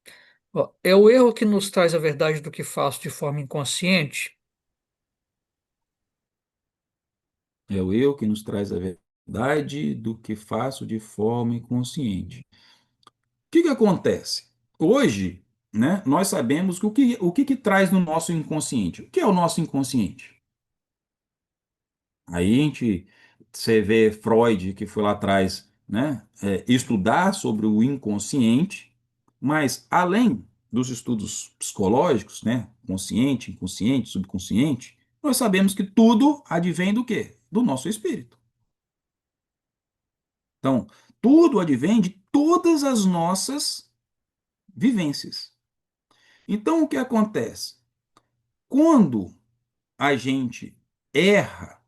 Ó, é o erro que nos traz a verdade do que faço de forma inconsciente? É o eu que nos traz a verdade do que faço de forma inconsciente. Que acontece? Hoje, né, nós sabemos que o que traz no nosso inconsciente. O que é o nosso inconsciente? Aí a gente, você vê Freud, que foi lá atrás, né, estudar sobre o inconsciente, mas além dos estudos psicológicos, né, consciente, inconsciente, subconsciente, nós sabemos que tudo advém do quê? Do nosso espírito. Então, tudo advém de todas as nossas vivências. Então, o que acontece? Quando a gente erra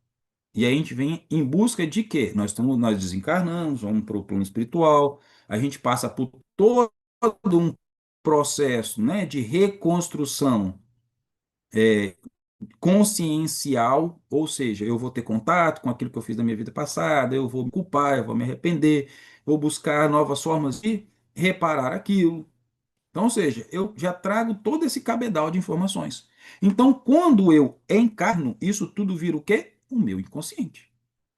e a gente vem em busca de quê? Nós desencarnamos, vamos para o plano espiritual, a gente passa por toda todo um processo, né, de reconstrução consciencial, ou seja, eu vou ter contato com aquilo que eu fiz na minha vida passada, eu vou me culpar, eu vou me arrepender, vou buscar novas formas de reparar aquilo. Então, ou seja, eu já trago todo esse cabedal de informações. Então, quando eu encarno, isso tudo vira o quê? O meu inconsciente.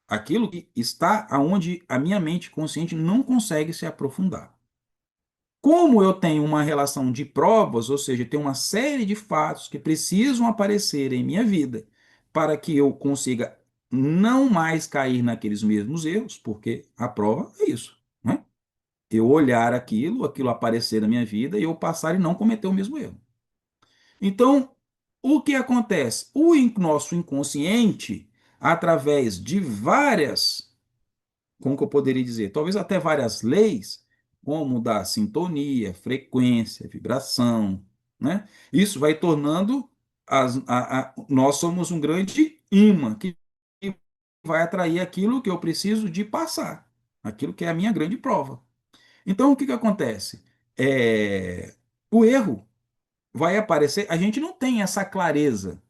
Aquilo que está aonde a minha mente consciente não consegue se aprofundar. Como eu tenho uma relação de provas, ou seja, tem uma série de fatos que precisam aparecer em minha vida para que eu consiga não mais cair naqueles mesmos erros, porque a prova é isso, né? Eu olhar aquilo, aquilo aparecer na minha vida e eu passar e não cometer o mesmo erro. Então, o que acontece? Nosso inconsciente, através de várias, como que eu poderia dizer, talvez até várias leis, como da sintonia, frequência, vibração, né? Isso vai tornando nós somos um grande imã que vai atrair aquilo que eu preciso de passar, aquilo que é a minha grande prova. Então, o que que acontece? É, o erro vai aparecer, a gente não tem essa clareza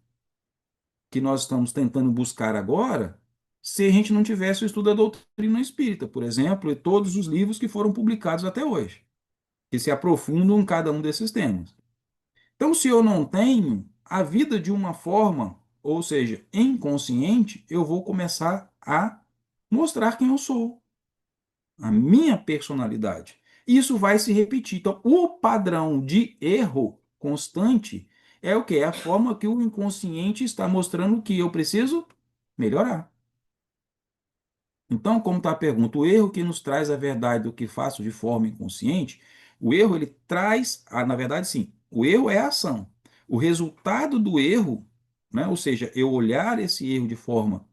que nós estamos tentando buscar agora se a gente não tivesse o estudo da doutrina espírita, por exemplo, e todos os livros que foram publicados até hoje, que se aprofundam em cada um desses temas. Então, se eu não tenho a vida de uma forma, ou seja, inconsciente, eu vou começar a mostrar quem eu sou, a minha personalidade. Isso vai se repetir. Então, o padrão de erro constante é o que? É a forma que o inconsciente está mostrando que eu preciso melhorar. Então, como está a pergunta, o erro que nos traz a verdade do que faço de forma inconsciente, o erro ele traz, na verdade, sim, o erro é a ação. O resultado do erro, né, ou seja, eu olhar esse erro de forma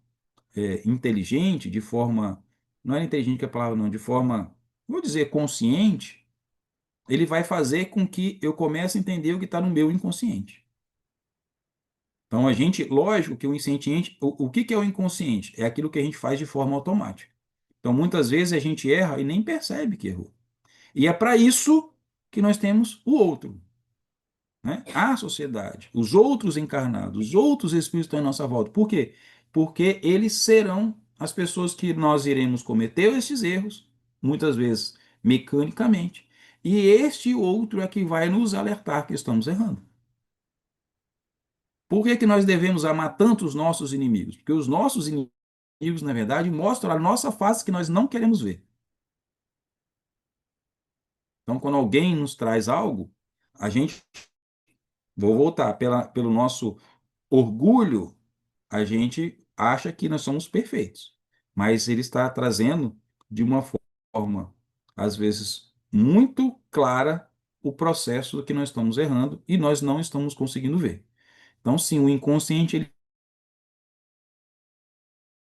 inteligente, de forma, não é inteligente que é a palavra, não, de forma, vou dizer, consciente, ele vai fazer com que eu comece a entender o que está no meu inconsciente. Então, a gente, lógico que o inconsciente, o que que é o inconsciente? É aquilo que a gente faz de forma automática. Então, muitas vezes a gente erra e nem percebe que errou. E é para isso que nós temos o outro, né? A sociedade, os outros encarnados, os outros espíritos que estão em nossa volta. Por quê? Porque eles serão as pessoas que nós iremos cometer esses erros, muitas vezes mecanicamente, e este outro é que vai nos alertar que estamos errando. Por que que nós devemos amar tanto os nossos inimigos? Porque os nossos inimigos, na verdade, mostram a nossa face que nós não queremos ver. Então, quando alguém nos traz algo, a gente, vou voltar, pelo nosso orgulho, a gente acha que nós somos perfeitos. Mas ele está trazendo de uma forma, às vezes, muito clara o processo do que nós estamos errando e nós não estamos conseguindo ver. Então, sim, o inconsciente ele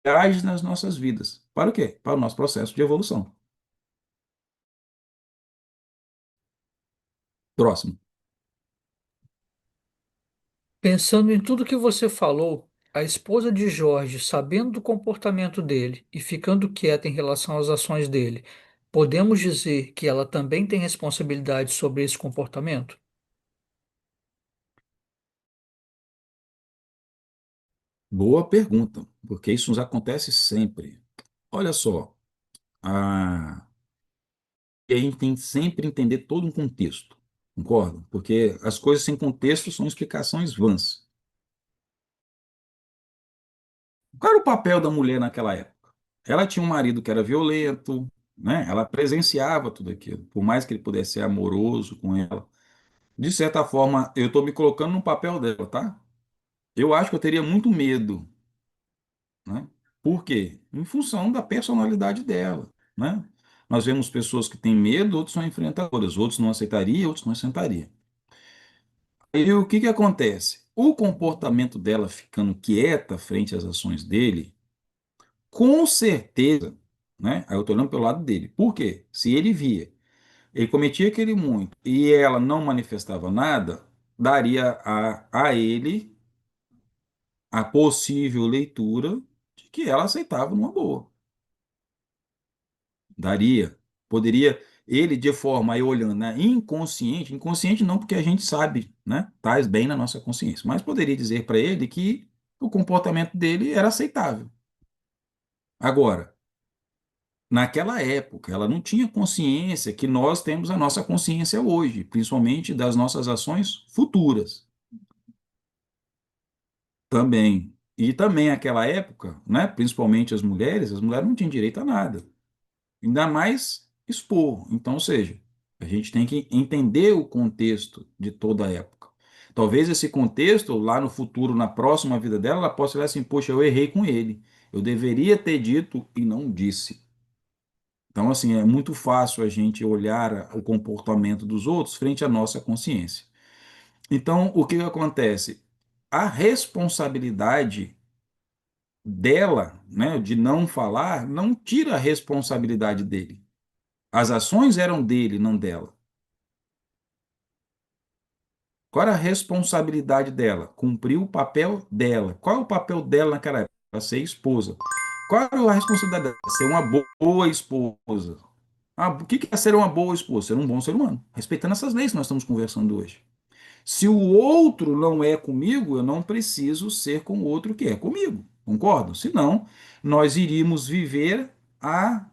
age nas nossas vidas. Para o quê? Para o nosso processo de evolução. Próximo. Pensando em tudo que você falou, a esposa de Jorge, sabendo do comportamento dele e ficando quieta em relação às ações dele, podemos dizer que ela também tem responsabilidade sobre esse comportamento? Boa pergunta, porque isso nos acontece sempre. Olha só, a gente tem que sempre entender todo um contexto, concorda? Porque as coisas sem contexto são explicações vãs. Qual era o papel da mulher naquela época? Ela tinha um marido que era violento, né? Ela presenciava tudo aquilo, por mais que ele pudesse ser amoroso com ela. De certa forma, eu estou me colocando no papel dela, tá? Eu acho que eu teria muito medo, né? Por quê? Em função da personalidade dela, né? Nós vemos pessoas que têm medo, outros são enfrentadoras, outros não aceitariam, outros não sentariam. E o que que acontece? O comportamento dela ficando quieta frente às ações dele, com certeza, né? Aí eu estou olhando pelo lado dele. Por quê? Se ele via, ele cometia aquele muito e ela não manifestava nada, daria a ele a possível leitura de que ela aceitava numa boa. Daria. Poderia. ele de forma aí olhando, né, inconsciente, inconsciente não porque a gente sabe, né, traz bem na nossa consciência, mas poderia dizer para ele que o comportamento dele era aceitável. Agora, naquela época, ela não tinha consciência que nós temos a nossa consciência hoje, principalmente das nossas ações futuras também. E também naquela época, né, principalmente as mulheres não tinham direito a nada, ainda mais expor. Então, ou seja, a gente tem que entender o contexto de toda a época. Talvez esse contexto, lá no futuro, na próxima vida dela, ela possa falar assim: poxa, eu errei com ele. Eu deveria ter dito e não disse. Então, assim, é muito fácil a gente olhar o comportamento dos outros frente à nossa consciência. Então, o que acontece? A responsabilidade dela, né, de não falar, não tira a responsabilidade dele. As ações eram dele, não dela. Qual era a responsabilidade dela? Cumprir o papel dela. Qual é o papel dela naquela época? Ela ser esposa. Qual era a responsabilidade dela? Ser uma boa esposa. Ah, o que é ser uma boa esposa? Ser um bom ser humano. Respeitando essas leis que nós estamos conversando hoje. Se o outro não é comigo, eu não preciso ser com o outro que é comigo. Concordo? Senão, nós iríamos viver a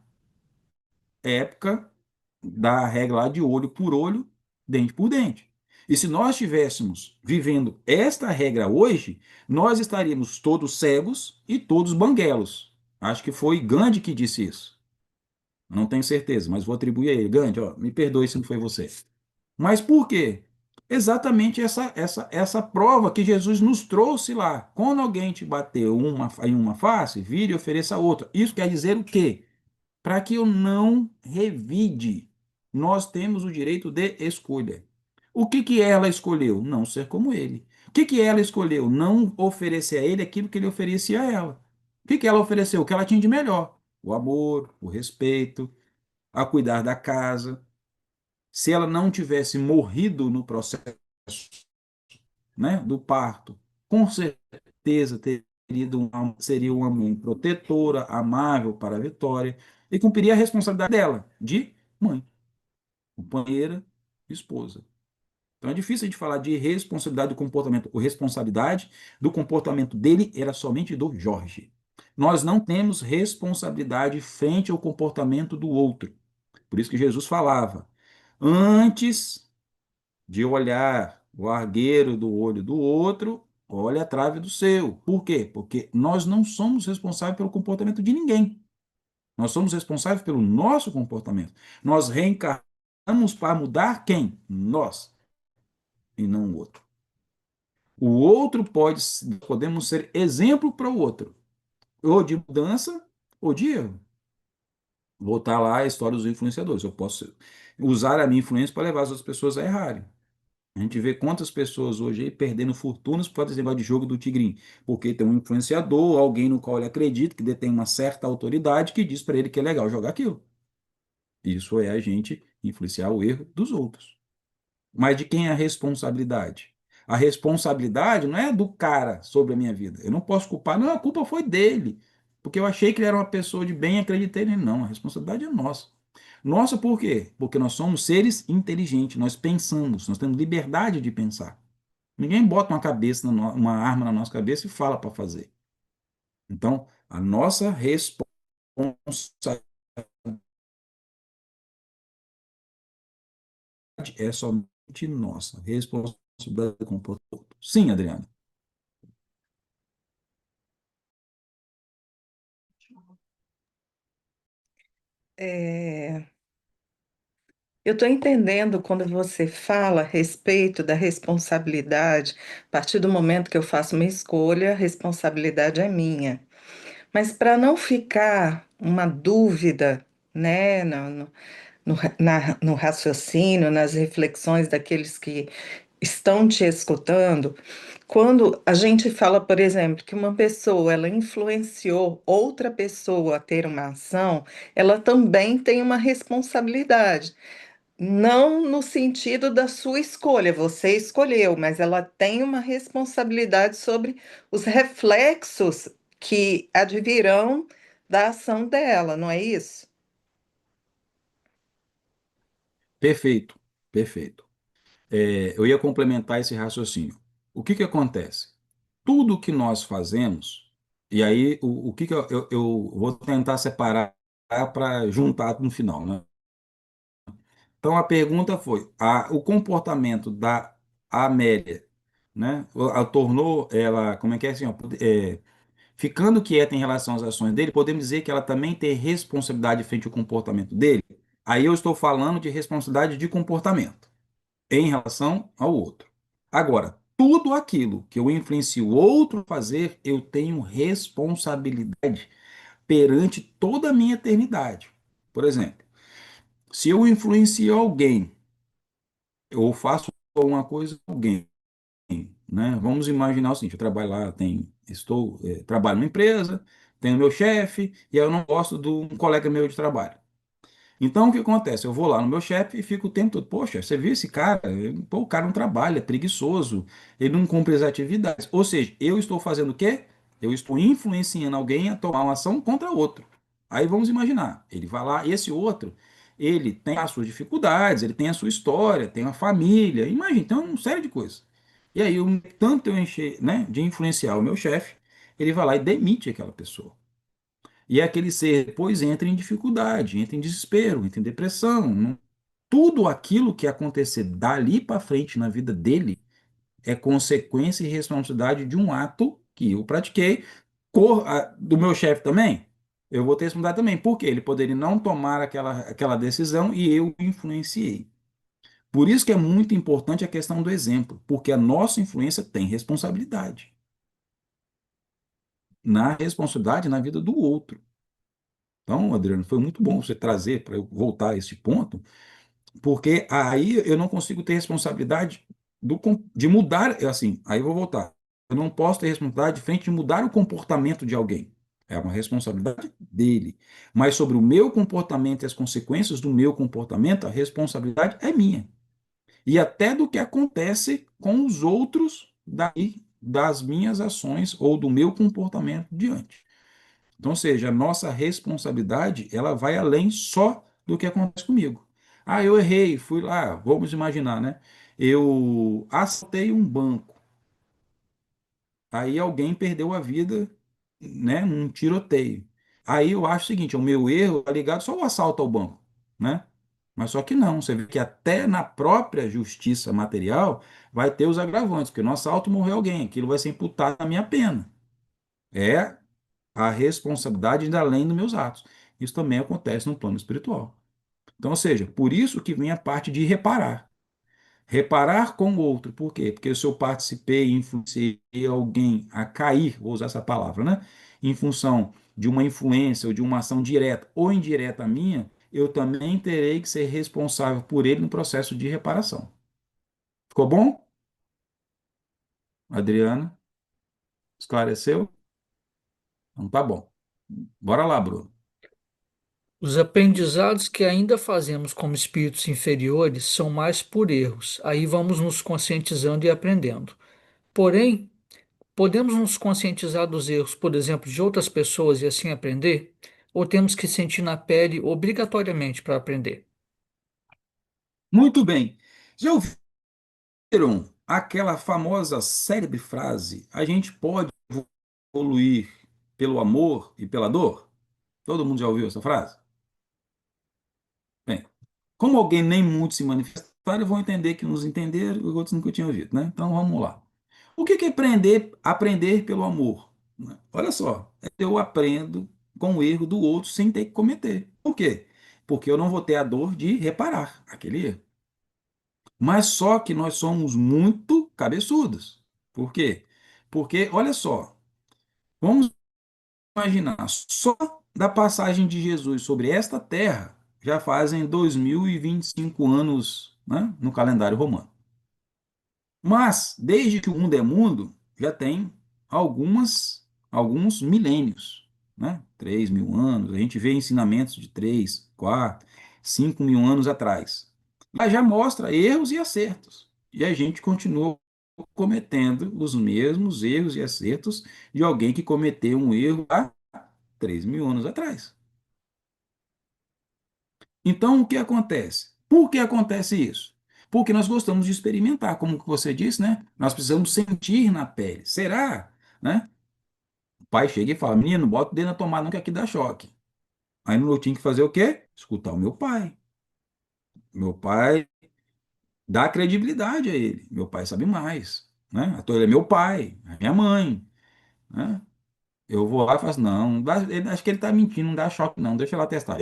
época da regra lá de olho por olho, dente por dente. E se nós estivéssemos vivendo esta regra hoje, nós estaríamos todos cegos e todos banguelos. Acho que foi Gandhi que disse isso. Não tenho certeza, mas vou atribuir a ele. Gandhi, ó, me perdoe se não foi você. Mas por quê? Exatamente essa prova que Jesus nos trouxe lá. Quando alguém te bateu em uma face, vire e ofereça a outra. Isso quer dizer o quê? Para que eu não revide. Nós temos o direito de escolha. O que que ela escolheu? Não ser como ele. O que que ela escolheu? Não oferecer a ele aquilo que ele oferecia a ela. O que que ela ofereceu? O que ela tinha de melhor? O amor, o respeito, a cuidar da casa. Se ela não tivesse morrido no processo, né, do parto, com certeza seria uma mãe protetora, amável para a Vitória e cumpriria a responsabilidade dela de mãe, companheira, esposa. Então é difícil a gente falar de responsabilidade do comportamento. A responsabilidade do comportamento dele era somente do Jorge. Nós não temos responsabilidade frente ao comportamento do outro. Por isso que Jesus falava: antes de olhar o argueiro do olho do outro, olha a trave do seu. Por quê? Porque nós não somos responsáveis pelo comportamento de ninguém. Nós somos responsáveis pelo nosso comportamento. Nós reencarnamos para mudar quem? Nós, e não o outro. O outro podemos ser exemplo para o outro, ou de mudança, ou de erro. Voltar lá a história dos influenciadores. Eu posso usar a minha influência para levar as outras pessoas a errarem. A gente vê quantas pessoas hoje aí perdendo fortunas por causa desse negócio de jogo do tigrinho. Porque tem um influenciador, alguém no qual ele acredita, que detém uma certa autoridade, que diz para ele que é legal jogar aquilo. Isso é a gente influenciar o erro dos outros. Mas de quem é a responsabilidade? A responsabilidade não é do cara sobre a minha vida. Eu não posso culpar, não, a culpa foi dele. Porque eu achei que ele era uma pessoa de bem e acreditei nele. Não, a responsabilidade é nossa. Nossa, por quê? Porque nós somos seres inteligentes, nós pensamos, nós temos liberdade de pensar. Ninguém bota uma arma na nossa cabeça e fala para fazer. Então, a nossa responsabilidade é somente nossa. Responsabilidade com o outro. Sim, Adriana. É, eu estou entendendo quando você fala a respeito da responsabilidade, a partir do momento que eu faço uma escolha, a responsabilidade é minha. Mas para não ficar uma dúvida, né, no raciocínio, nas reflexões daqueles que estão te escutando, quando a gente fala, por exemplo, que uma pessoa ela influenciou outra pessoa a ter uma ação, ela também tem uma responsabilidade. Não no sentido da sua escolha, você escolheu, mas ela tem uma responsabilidade sobre os reflexos que advirão da ação dela, não é isso? Perfeito, perfeito. Eu ia complementar esse raciocínio. O que que acontece? Tudo que nós fazemos, e aí o que que eu vou tentar separar para juntar no final, né? Então a pergunta foi: o comportamento da Amélia, né? Tornou ela, como é que é assim, ó, ficando quieta em relação às ações dele, podemos dizer que ela também tem responsabilidade frente ao comportamento dele? Aí eu estou falando de responsabilidade de comportamento em relação ao outro. Agora, tudo aquilo que eu influencio o outro a fazer, eu tenho responsabilidade perante toda a minha eternidade. Por exemplo, se eu influencio alguém, eu faço alguma coisa com alguém, né? Vamos imaginar o seguinte: eu trabalho lá, trabalho numa empresa, tenho meu chefe, e aí eu não gosto de um colega meu de trabalho. Então, o que acontece? Eu vou lá no meu chefe e fico o tempo todo: poxa, você viu esse cara? Pô, o cara não trabalha, é preguiçoso, ele não cumpre as atividades. Ou seja, eu estou fazendo o quê? Eu estou influenciando alguém a tomar uma ação contra outro. Aí vamos imaginar, ele vai lá, esse outro, ele tem as suas dificuldades, ele tem a sua história, tem uma família, imagina, tem uma série de coisas. E aí, tanto eu encher, né, de influenciar o meu chefe, ele vai lá e demite aquela pessoa. E aquele ser depois entra em dificuldade, entra em desespero, entra em depressão. Tudo aquilo que acontecer dali para frente na vida dele é consequência e responsabilidade de um ato que eu pratiquei. Do meu chefe também, eu vou ter responsabilidade também, porque ele poderia não tomar aquela decisão e eu influenciei. Por isso que é muito importante a questão do exemplo, porque a nossa influência tem responsabilidade na vida do outro. Então, Adriano, foi muito bom você trazer para eu voltar a esse ponto, porque aí eu não consigo ter responsabilidade de mudar, assim, aí eu vou voltar. Eu não posso ter responsabilidade de frente de mudar o comportamento de alguém. É uma responsabilidade dele. Mas sobre o meu comportamento e as consequências do meu comportamento, a responsabilidade é minha. E até do que acontece com os outros das minhas ações ou do meu comportamento diante. Então, ou seja, a nossa responsabilidade, ela vai além só do que acontece comigo. Ah, eu errei, fui lá, vamos imaginar, né? Eu assaltei um banco, aí alguém perdeu a vida, né, num tiroteio. Aí eu acho o seguinte: o meu erro está ligado só ao assalto ao banco, né? Mas só que não, você vê que até na própria justiça material vai ter os agravantes, porque no assalto morreu alguém, aquilo vai ser imputado na minha pena. É a responsabilidade ainda além dos meus atos. Isso também acontece no plano espiritual. Então, ou seja, por isso que vem a parte de reparar. Reparar com o outro. Por quê? Porque se eu participei, influenciei alguém a cair, vou usar essa palavra, né? Em função de uma influência ou de uma ação direta ou indireta minha, eu também terei que ser responsável por ele no processo de reparação. Ficou bom? Adriana, esclareceu? Então tá bom. Bora lá, Bruno. Os aprendizados que ainda fazemos como espíritos inferiores são mais por erros. Aí vamos nos conscientizando e aprendendo. Porém, podemos nos conscientizar dos erros, por exemplo, de outras pessoas e assim aprender? Ou temos que sentir na pele obrigatoriamente para aprender? Muito bem. Já ouviram aquela famosa célebre frase: a gente pode evoluir pelo amor e pela dor? Todo mundo já ouviu essa frase? Bem, como alguém nem muito se manifestaram, vão entender que uns entenderam e os outros nunca tinham ouvido, né? Então vamos lá. O que é aprender pelo amor? Olha só, eu aprendo com o erro do outro sem ter que cometer. Por quê? Porque eu não vou ter a dor de reparar aquele erro. Mas só que nós somos muito cabeçudos. Por quê? Porque, olha só, vamos imaginar, só da passagem de Jesus sobre esta terra já fazem 2025 anos, né, no calendário romano. Mas, desde que o mundo é mundo, já tem alguns milênios, né? 3.000 anos, a gente vê ensinamentos de 3, 4, 5.000 anos atrás. Mas já mostra erros e acertos. E a gente continua cometendo os mesmos erros e acertos de alguém que cometeu um erro há 3.000 anos atrás. Então, o que acontece? Por que acontece isso? Porque nós gostamos de experimentar, como você disse, né? Nós precisamos sentir na pele. Será? Né? O pai chega e fala, menino, bota o dedo na tomada, não que aqui dá choque. Aí eu tinha que fazer o quê? Escutar o meu pai. Meu pai dá credibilidade a ele. Meu pai sabe mais, né? Então ele é meu pai, é minha mãe, né? Eu vou lá e faço, não, acho que ele está mentindo, não dá choque não, deixa lá testar.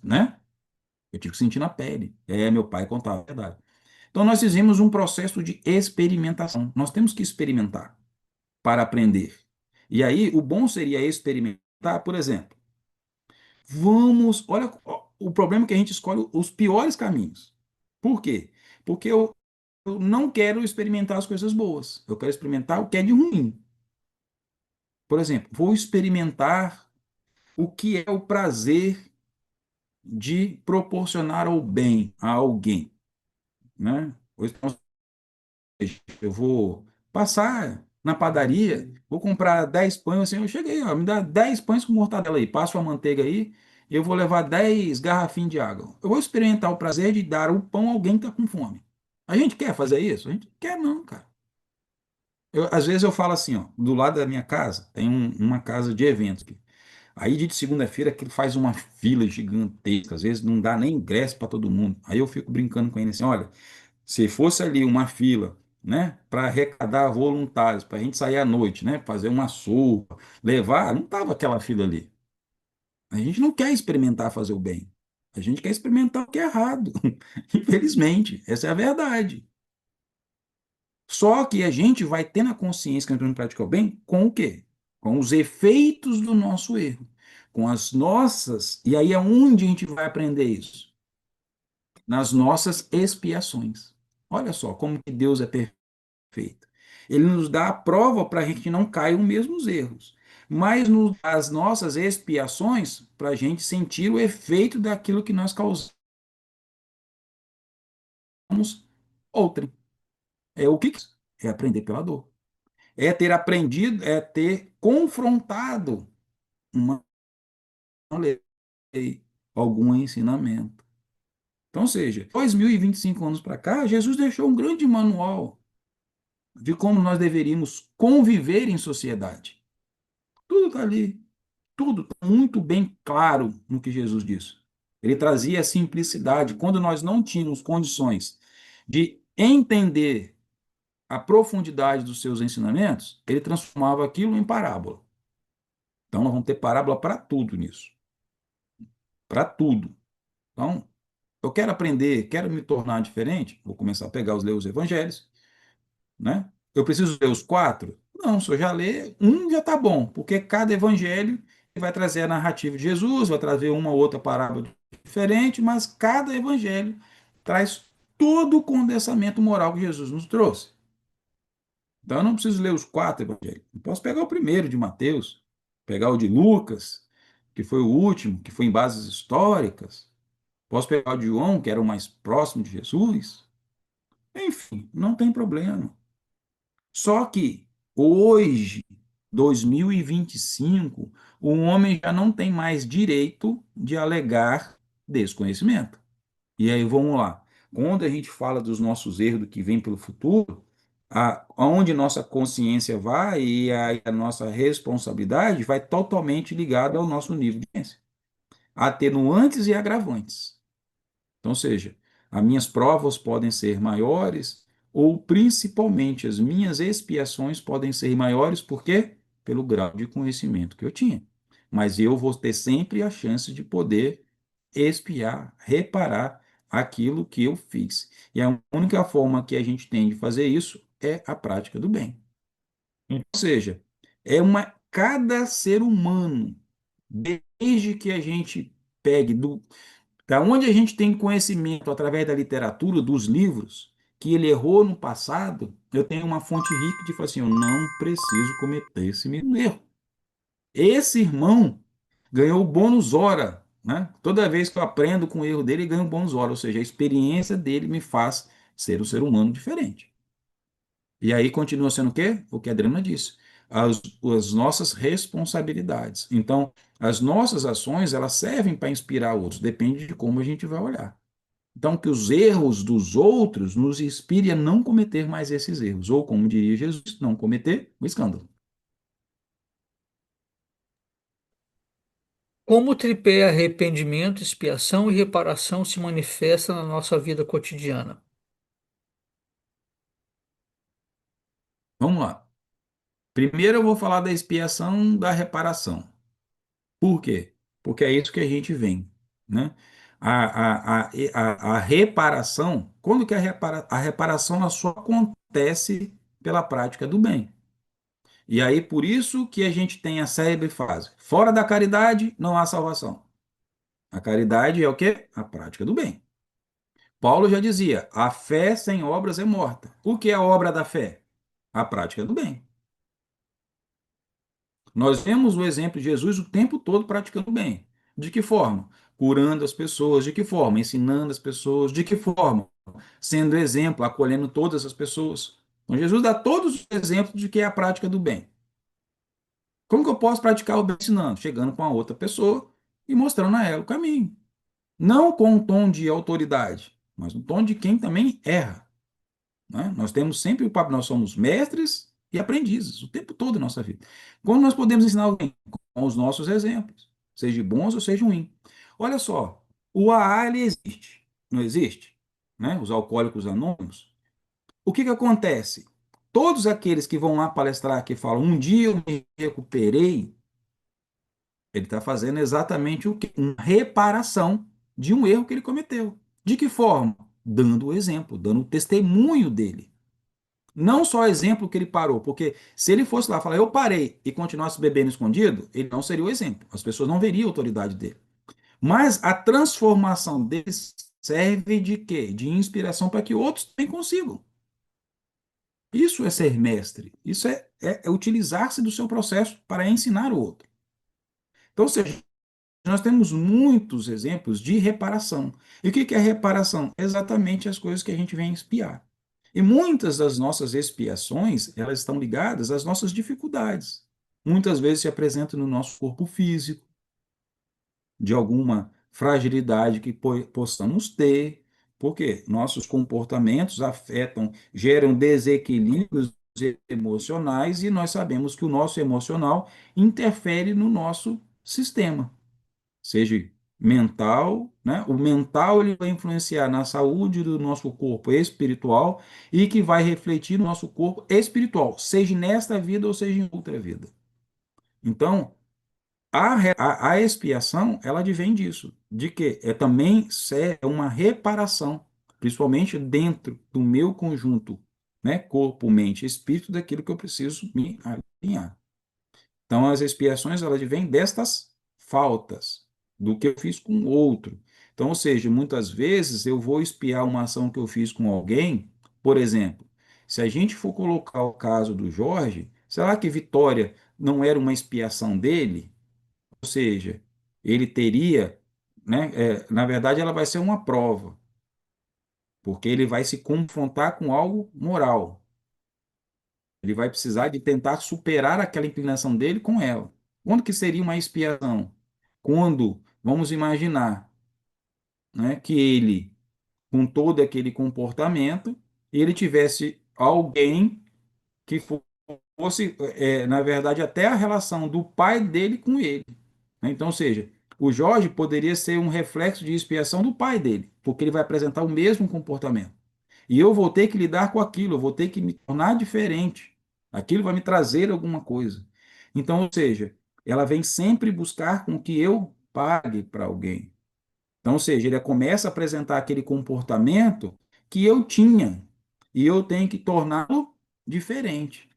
Né? Eu tive que sentir na pele. É, meu pai contava a verdade. Então nós fizemos um processo de experimentação. Nós temos que experimentar para aprender. E aí o bom seria experimentar, por exemplo, olha, o problema é que a gente escolhe os piores caminhos. Por quê? Porque eu não quero experimentar as coisas boas. Eu quero experimentar o que é de ruim. Por exemplo, vou experimentar o que é o prazer de proporcionar o bem a alguém, né? Eu vou passar na padaria, vou comprar 10 pães, assim, eu cheguei, ó, me dá 10 pães com mortadela aí, passo a manteiga aí, eu vou levar 10 garrafinhas de água. Eu vou experimentar o prazer de dar o pão a alguém que está com fome. A gente quer fazer isso? A gente não quer não, cara. Às vezes eu falo assim, ó, do lado da minha casa, tem uma casa de eventos. Aí de segunda-feira que faz uma fila gigantesca, às vezes não dá nem ingresso para todo mundo. Aí eu fico brincando com ele assim, olha, se fosse ali uma fila, né, para arrecadar voluntários, para a gente sair à noite, né, fazer uma sopa, levar, não tava aquela fila ali. A gente não quer experimentar fazer o bem. A gente quer experimentar o que é errado. Infelizmente, essa é a verdade. Só que a gente vai ter na consciência que a gente não pratica o bem com o quê? Com os efeitos do nosso erro. Com as nossas. E aí é onde a gente vai aprender isso? Nas nossas expiações. Olha só como que Deus é perfeito. Ele nos dá a prova para a gente não cair nos mesmos erros. Mas nos dá as nossas expiações para a gente sentir o efeito daquilo que nós causamos outrem. É o que? É aprender pela dor. É ter aprendido, é ter confrontado uma lei, algum ensinamento. Então, ou seja, 2025 anos para cá, Jesus deixou um grande manual de como nós deveríamos conviver em sociedade. Tudo está ali, tudo está muito bem claro no que Jesus disse. Ele trazia a simplicidade. Quando nós não tínhamos condições de entender a profundidade dos seus ensinamentos, ele transformava aquilo em parábola. Então, nós vamos ter parábola para tudo nisso. Para tudo. Então, eu quero aprender, quero me tornar diferente, vou começar a pegar ler os evangelhos, né? Eu preciso ler os quatro? Não, se eu já ler um, já está bom, porque cada evangelho vai trazer a narrativa de Jesus, vai trazer uma ou outra parábola diferente, mas cada evangelho traz todo o condensamento moral que Jesus nos trouxe. Então eu não preciso ler os quatro evangelhos. Eu posso pegar o primeiro de Mateus, pegar o de Lucas, que foi o último, que foi em bases históricas. Posso pegar o de João, que era o mais próximo de Jesus. Enfim, não tem problema. Só que hoje, 2025, o homem já não tem mais direito de alegar desconhecimento. E aí vamos lá. Quando a gente fala dos nossos erros, do que vem pelo futuro, aonde nossa consciência vai e a nossa responsabilidade vai totalmente ligada ao nosso nível de ciência. Atenuantes e agravantes. Então, ou seja, as minhas provas podem ser maiores ou principalmente as minhas expiações podem ser maiores, por quê? Pelo grau de conhecimento que eu tinha. Mas eu vou ter sempre a chance de poder expiar, reparar aquilo que eu fiz. E a única forma que a gente tem de fazer isso é a prática do bem. Ou seja, cada ser humano, desde que a gente pegue da onde a gente tem conhecimento através da literatura, dos livros, que ele errou no passado, eu tenho uma fonte rica de falar assim, eu não preciso cometer esse mesmo erro. Esse irmão ganhou o bônus hora, né? Toda vez que eu aprendo com o erro dele, ele ganha um bônus hora, ou seja, a experiência dele me faz ser um ser humano diferente. E aí continua sendo o quê? O que a Adriana disse. As nossas responsabilidades. Então, as nossas ações, elas servem para inspirar outros, depende de como a gente vai olhar. Então, que os erros dos outros nos inspire a não cometer mais esses erros, ou, como diria Jesus, não cometer o escândalo. Como o tripé arrependimento, expiação e reparação se manifesta na nossa vida cotidiana? Vamos lá. Primeiro eu vou falar da expiação da reparação. Por quê? Porque é isso que a gente vem, né? A reparação, quando que a reparação ela só acontece pela prática do bem. E aí, por isso que a gente tem a célebre frase: fora da caridade não há salvação. A caridade é o quê? A prática do bem. Paulo já dizia: a fé sem obras é morta. O que é a obra da fé? A prática do bem. Nós vemos o exemplo de Jesus o tempo todo praticando o bem. De que forma? Curando as pessoas. De que forma? Ensinando as pessoas. De que forma? Sendo exemplo, acolhendo todas as pessoas. Então, Jesus dá todos os exemplos de que é a prática do bem. Como que eu posso praticar o bem ensinando? Chegando com a outra pessoa e mostrando a ela o caminho. Não com um tom de autoridade, mas um tom de quem também erra. Né? Nós temos sempre o papel, nós somos mestres e aprendizes o tempo todo da nossa vida. Como nós podemos ensinar alguém? Com os nossos exemplos, seja bons ou seja ruins. Olha só, o AA ele existe, não existe? Né? Os alcoólicos anônimos. O que que acontece? Todos aqueles que vão lá palestrar que falam, um dia eu me recuperei, ele está fazendo exatamente o quê? Uma reparação de um erro que ele cometeu. De que forma? Dando o exemplo, dando o testemunho dele. Não só o exemplo que ele parou, porque se ele fosse lá falar, eu parei e continuasse bebendo escondido, ele não seria o exemplo. As pessoas não veriam a autoridade dele. Mas a transformação dele serve de quê? De inspiração para que outros também consigam. Isso é ser mestre. Isso é utilizar-se do seu processo para ensinar o outro. Então, ou seja, nós temos muitos exemplos de reparação. E o que é reparação? Exatamente as coisas que a gente vem expiar. E muitas das nossas expiações, elas estão ligadas às nossas dificuldades. Muitas vezes se apresentam no nosso corpo físico, de alguma fragilidade que possamos ter, porque nossos comportamentos afetam, geram desequilíbrios emocionais e nós sabemos que o nosso emocional interfere no nosso sistema, seja mental, né? O mental ele vai influenciar na saúde do nosso corpo espiritual e que vai refletir no nosso corpo espiritual, seja nesta vida ou seja em outra vida. Então, a expiação, ela advém disso, de que é também é uma reparação, principalmente dentro do meu conjunto, né? Corpo, mente, espírito, daquilo que eu preciso me alinhar. Então, as expiações, elas vêm destas faltas, do que eu fiz com o outro. Então, ou seja, muitas vezes eu vou expiar uma ação que eu fiz com alguém, por exemplo, se a gente for colocar o caso do Jorge, será que Vitória não era uma expiação dele? Ou seja, ele teria, né, na verdade, ela vai ser uma prova, porque ele vai se confrontar com algo moral. Ele vai precisar de tentar superar aquela inclinação dele com ela. Quando que seria uma expiação? Quando, vamos imaginar, né, que ele, com todo aquele comportamento, ele tivesse alguém que fosse, na verdade, até a relação do pai dele com ele. Né? Então, ou seja, o Jorge poderia ser um reflexo de expiação do pai dele, porque ele vai apresentar o mesmo comportamento. E eu vou ter que lidar com aquilo, eu vou ter que me tornar diferente. Aquilo vai me trazer alguma coisa. Então, ou seja, ela vem sempre buscar com que eu pague para alguém. Então, ou seja, ele começa a apresentar aquele comportamento que eu tinha e eu tenho que torná-lo diferente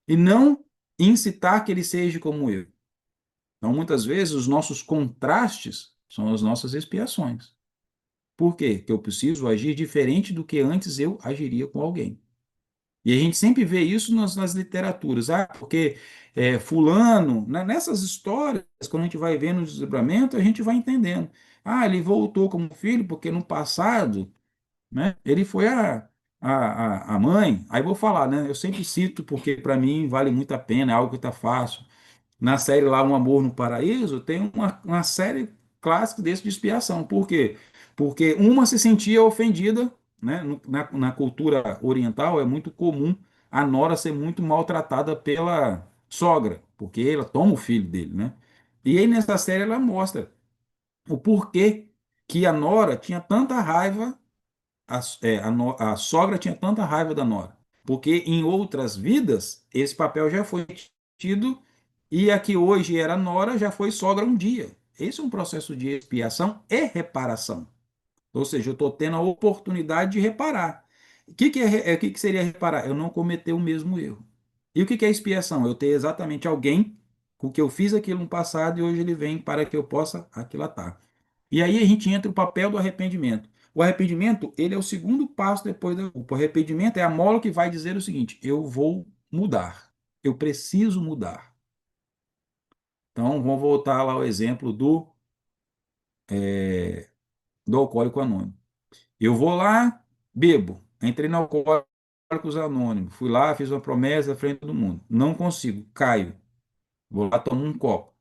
e não incitar que ele seja como eu. Então, muitas vezes, os nossos contrastes são as nossas expiações. Por quê? Porque eu preciso agir diferente do que antes eu agiria com alguém. E a gente sempre vê isso nas literaturas. Ah, porque fulano, né, nessas histórias, quando a gente vai vendo o desdobramento, a gente vai entendendo. Ah, ele voltou como filho porque no passado, né, ele foi a mãe. Aí vou falar, né? Eu sempre cito porque para mim vale muito a pena, é algo que está fácil. Na série lá, Um Amor no Paraíso, tem uma série clássica desse de expiação. Por quê? porque uma se sentia ofendida, né? Na cultura oriental é muito comum a nora ser muito maltratada pela sogra, porque ela toma o filho dele, né? E aí nessa série ela mostra o porquê que a nora tinha tanta raiva, a sogra tinha tanta raiva da nora, porque em outras vidas esse papel já foi tido e a que hoje era nora já foi sogra um dia. Esse é um processo de expiação e reparação. Ou seja, eu estou tendo a oportunidade de reparar. O que seria reparar? Eu não cometer o mesmo erro. E o que é expiação? Eu ter exatamente alguém com que eu fiz aquilo no passado e hoje ele vem para que eu possa aquilatar. E aí a gente entra o papel do arrependimento. O arrependimento, ele é o segundo passo depois da culpa. O arrependimento é a mola que vai dizer o seguinte: eu vou mudar. Eu preciso mudar. Então, vamos voltar lá ao exemplo do alcoólico anônimo. Eu vou lá, bebo. Entrei na Alcoólicos Anônimos. Fui lá, fiz uma promessa à frente de todo mundo. Não consigo, caio. Vou lá, tomo um copo.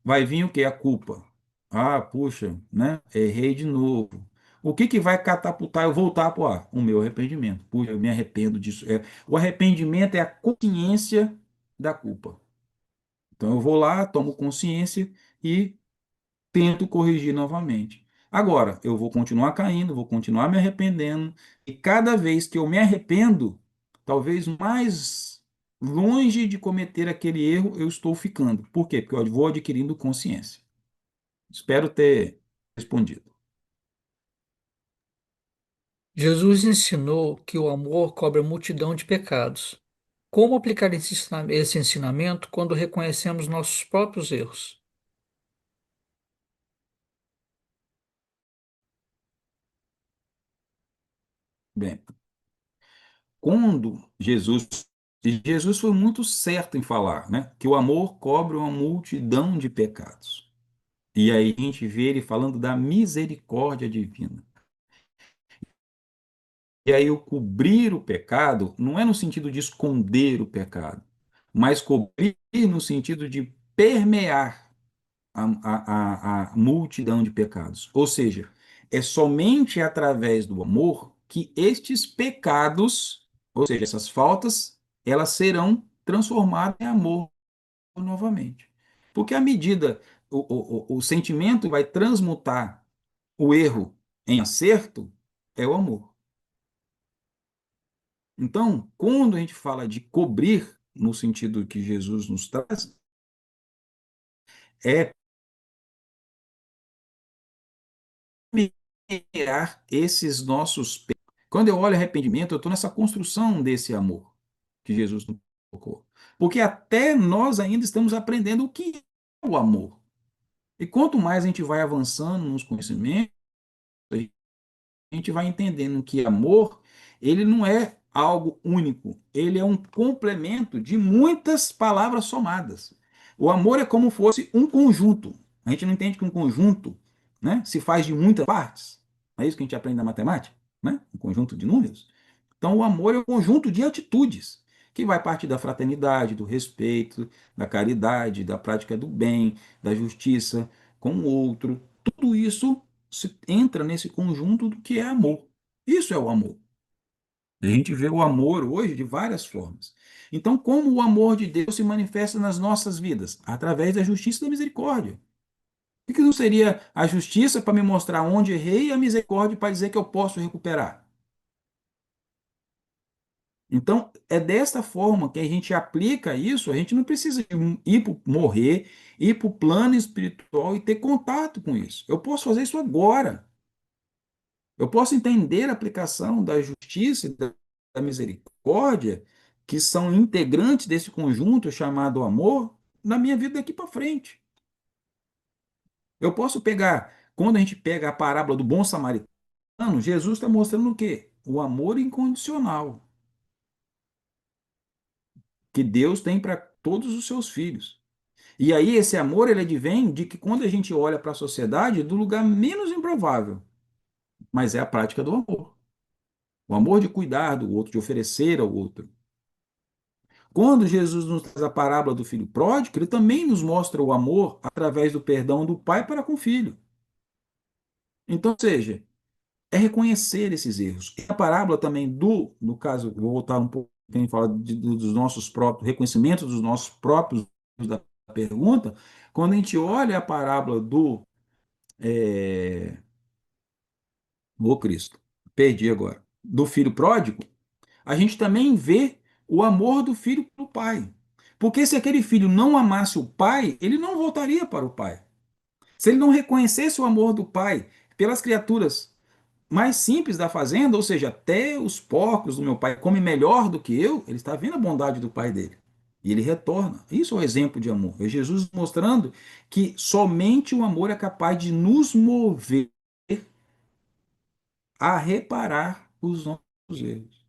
Vai vir o quê? A culpa. Ah, puxa, né? Errei de novo. O que que vai catapultar eu voltar para o ar? O meu arrependimento. Puxa, eu me arrependo disso. O arrependimento é a consciência da culpa. Então eu vou lá, tomo consciência e tento corrigir novamente. Agora, eu vou continuar caindo, vou continuar me arrependendo, e cada vez que eu me arrependo, talvez mais longe de cometer aquele erro eu estou ficando. Por quê? Porque eu vou adquirindo consciência. Espero ter respondido. Jesus ensinou que o amor cobre a multidão de pecados. Como aplicar esse ensinamento quando reconhecemos nossos próprios erros? Bem, quando Jesus foi muito certo em falar, né, que o amor cobre uma multidão de pecados. E aí a gente vê ele falando da misericórdia divina. E aí o cobrir o pecado não é no sentido de esconder o pecado, mas cobrir no sentido de permear a multidão de pecados. Ou seja, é somente através do amor que estes pecados, ou seja, essas faltas, elas serão transformadas em amor novamente. Porque à medida, o sentimento vai transmutar o erro em acerto, é o amor. Então, quando a gente fala de cobrir, no sentido que Jesus nos traz, é permear esses nossos pecados. Quando eu olho arrependimento, eu estou nessa construção desse amor que Jesus nos colocou. Porque até nós ainda estamos aprendendo o que é o amor. E quanto mais a gente vai avançando nos conhecimentos, a gente vai entendendo que amor, ele não é algo único, ele é um complemento de muitas palavras somadas. O amor é como fosse um conjunto. A gente não entende que um conjunto, né, se faz de muitas partes. É isso que a gente aprende na matemática, né? Um conjunto de números. Então, o amor é um conjunto de atitudes que vai partir da fraternidade, do respeito, da caridade, da prática do bem, da justiça com o outro. Tudo isso entra nesse conjunto do que é amor. Isso é o amor. A gente vê o amor hoje de várias formas. Então, como o amor de Deus se manifesta nas nossas vidas? Através da justiça e da misericórdia. O que não seria a justiça para me mostrar onde errei e a misericórdia para dizer que eu posso recuperar? Então, é desta forma que a gente aplica isso, a gente não precisa ir para morrer, ir para o plano espiritual e ter contato com isso. Eu posso fazer isso agora. Eu posso entender a aplicação da justiça e da misericórdia, que são integrantes desse conjunto chamado amor, na minha vida daqui para frente. Eu posso pegar, quando a gente pega a parábola do bom samaritano, Jesus está mostrando o quê? O amor incondicional que Deus tem para todos os seus filhos. E aí esse amor ele advém de que quando a gente olha para a sociedade, do lugar menos improvável, mas é a prática do amor. O amor de cuidar do outro, de oferecer ao outro. Quando Jesus nos traz a parábola do filho pródigo, ele também nos mostra o amor através do perdão do pai para com o filho. Então, ou seja, é reconhecer esses erros. E a parábola também no caso, vou voltar um pouco, tem falado dos nossos próprios, reconhecimento dos nossos próprios erros da pergunta, quando a gente olha a parábola é, ô Cristo, perdi agora, do filho pródigo, a gente também vê o amor do filho pelo pai. Porque se aquele filho não amasse o pai, ele não voltaria para o pai. Se ele não reconhecesse o amor do pai pelas criaturas mais simples da fazenda, ou seja, até os porcos do meu pai comem melhor do que eu, ele está vendo a bondade do pai dele. E ele retorna. Isso é o exemplo de amor. É Jesus mostrando que somente o amor é capaz de nos mover a reparar os nossos erros.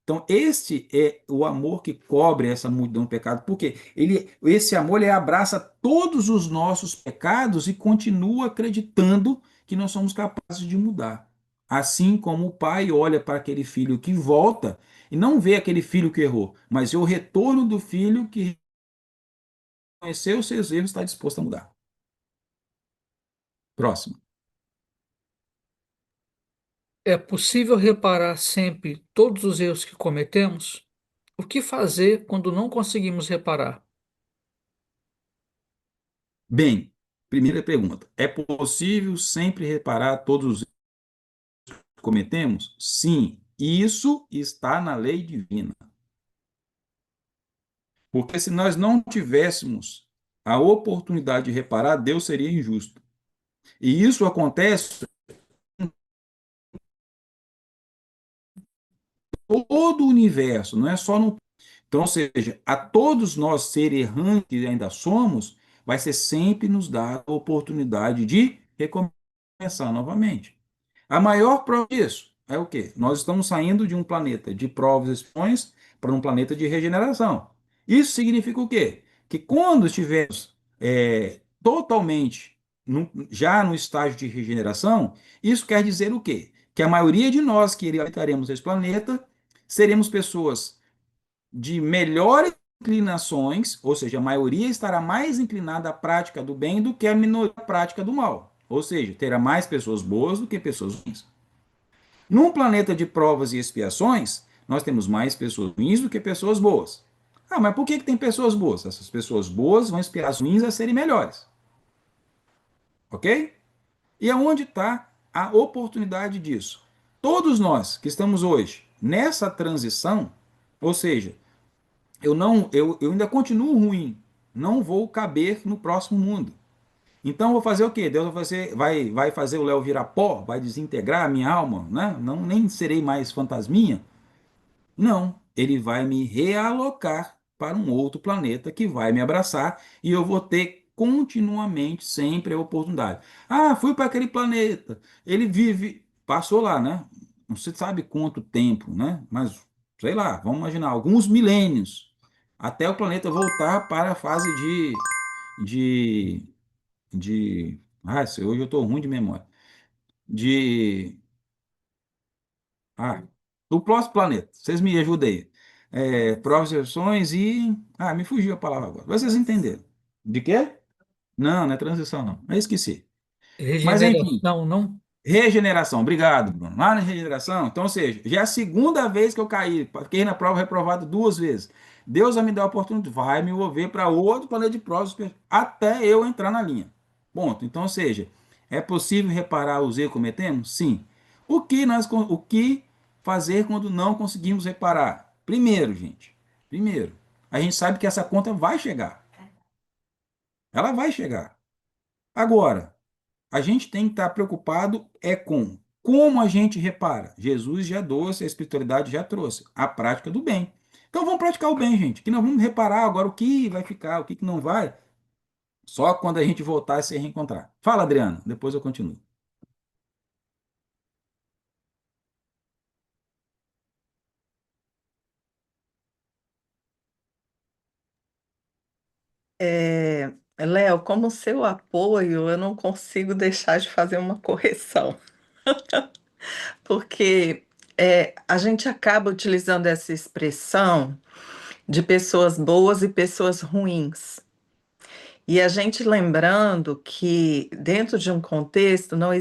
Então, este é o amor que cobre essa multidão de pecados, porque esse amor ele abraça todos os nossos pecados e continua acreditando que nós somos capazes de mudar. Assim como o pai olha para aquele filho que volta e não vê aquele filho que errou, mas vê o retorno do filho que reconheceu os seus erros e está disposto a mudar. Próximo. É possível reparar sempre todos os erros que cometemos? O que fazer quando não conseguimos reparar? Bem, primeira pergunta. É possível sempre reparar todos os erros que cometemos? Sim, isso está na lei divina. Porque se nós não tivéssemos a oportunidade de reparar, Deus seria injusto. E isso acontece em todo o universo, não é só no. Então, ou seja, a todos nós, seres errantes que ainda somos, vai ser sempre nos dada a oportunidade de recomeçar novamente. A maior prova disso é o quê? Nós estamos saindo de um planeta de provas e expiações para um planeta de regeneração. Isso significa o quê? Que quando estivermos totalmente já no estágio de regeneração, isso quer dizer o quê? Que a maioria de nós que habitaremos esse planeta seremos pessoas de melhores inclinações, ou seja, a maioria estará mais inclinada à prática do bem do que a minoria à prática do mal. Ou seja, terá mais pessoas boas do que pessoas ruins. Num planeta de provas e expiações, nós temos mais pessoas ruins do que pessoas boas. Ah, mas por que tem pessoas boas? Essas pessoas boas vão inspirar as ruins a serem melhores. Ok? E aonde está a oportunidade disso? Todos nós que estamos hoje nessa transição, ou seja, eu ainda continuo ruim, não vou caber no próximo mundo. Então vou fazer o quê? Deus vai fazer o Léo virar pó, vai desintegrar a minha alma, né? Não, nem serei mais fantasminha. Não, ele vai me realocar para um outro planeta que vai me abraçar e eu vou ter continuamente sempre a oportunidade. Ah, fui para aquele planeta. Ele vive, passou lá, né? Não se sabe quanto tempo, né? Mas sei lá, vamos imaginar alguns milênios até o planeta voltar para a fase de hoje eu estou ruim de memória. De do próximo planeta. Vocês me ajudem aí. Projeções e. Me fugiu a palavra agora. Vocês entenderam. De quê? Não, não é transição, não. Eu esqueci. Mas, enfim, Regeneração, não? regeneração. Obrigado, Bruno. Lá na regeneração, então, ou seja, já é a segunda vez que eu caí. Fiquei na prova reprovado duas vezes. Deus vai me dar a oportunidade, vai me mover para outro planeta de provas até eu entrar na linha. Ponto. Então, ou seja, é possível reparar os erros que cometemos? Sim. O que fazer quando não conseguimos reparar? Primeiro, gente, primeiro, a gente sabe que essa conta vai chegar. Ela vai chegar. Agora, a gente tem que estar preocupado com como a gente repara. Jesus já trouxe, a espiritualidade já trouxe a prática do bem. Então vamos praticar o bem, gente. Que nós vamos reparar agora o que vai ficar, o que não vai, só quando a gente voltar a se reencontrar. Fala, Adriano, depois eu continuo. Léo, como seu apoio, eu não consigo deixar de fazer uma correção, porque a gente acaba utilizando essa expressão de pessoas boas e pessoas ruins. E a gente lembrando que dentro de um contexto não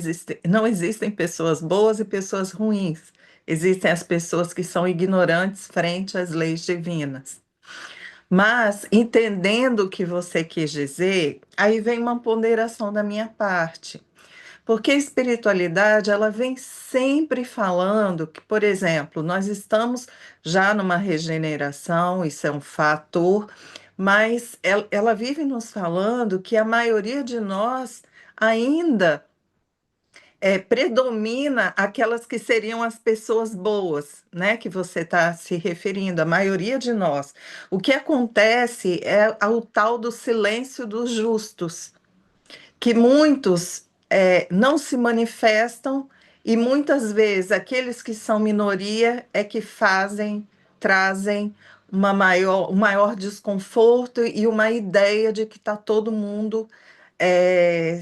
existem pessoas boas e pessoas ruins. Existem as pessoas que são ignorantes frente às leis divinas. Mas, entendendo o que você quis dizer, aí vem uma ponderação da minha parte. Porque a espiritualidade, ela vem sempre falando que, por exemplo, nós estamos já numa regeneração, isso é um fator, mas ela vive nos falando que a maioria de nós ainda predomina aquelas que seriam as pessoas boas, né, que você está se referindo, a maioria de nós. O que acontece é o tal do silêncio dos justos, que muitos não se manifestam e muitas vezes aqueles que são minoria é que trazem um maior desconforto e uma ideia de que está todo mundo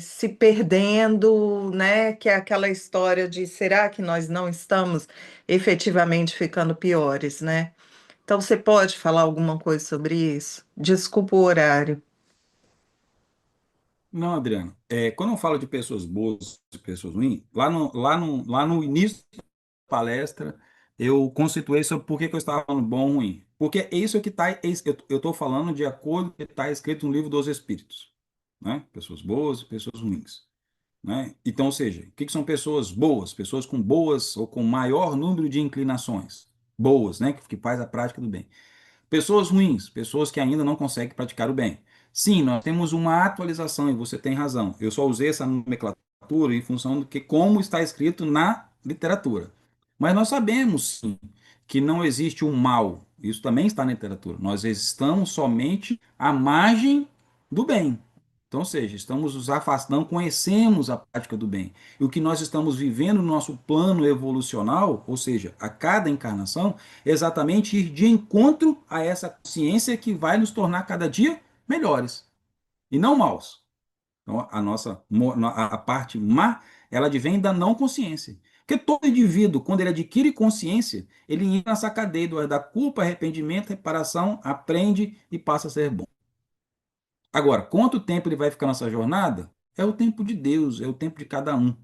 se perdendo, né? Que é aquela história de será que nós não estamos efetivamente ficando piores, né? Então você pode falar alguma coisa sobre isso? Desculpa o horário. Não, Adriano, quando eu falo de pessoas boas e pessoas ruins, lá no início da palestra, eu conceituei sobre por que que eu estava falando bom ou ruim. Porque é isso que está, eu estou falando de acordo com o que está escrito no livro dos Espíritos, né? Pessoas boas e pessoas ruins, né? Então, ou seja, o que que são pessoas boas? Pessoas com boas ou com maior número de inclinações boas, né? Que faz a prática do bem. Pessoas ruins, pessoas que ainda não conseguem praticar o bem. Sim, nós temos uma atualização e você tem razão. Eu só usei essa nomenclatura em função do que como está escrito na literatura. Mas nós sabemos sim que não existe um mal. Isso também está na literatura. Nós estamos somente à margem do bem. Então, ou seja, estamos nos afastando, conhecemos a prática do bem. E o que nós estamos vivendo no nosso plano evolucional, ou seja, a cada encarnação, é exatamente ir de encontro a essa consciência que vai nos tornar cada dia melhores e não maus. Então, a parte má, ela advém da não consciência. Porque todo indivíduo, quando ele adquire consciência, ele entra nessa cadeia da culpa, arrependimento, reparação, aprende e passa a ser bom. Agora, quanto tempo ele vai ficar nessa jornada? É o tempo de Deus, é o tempo de cada um.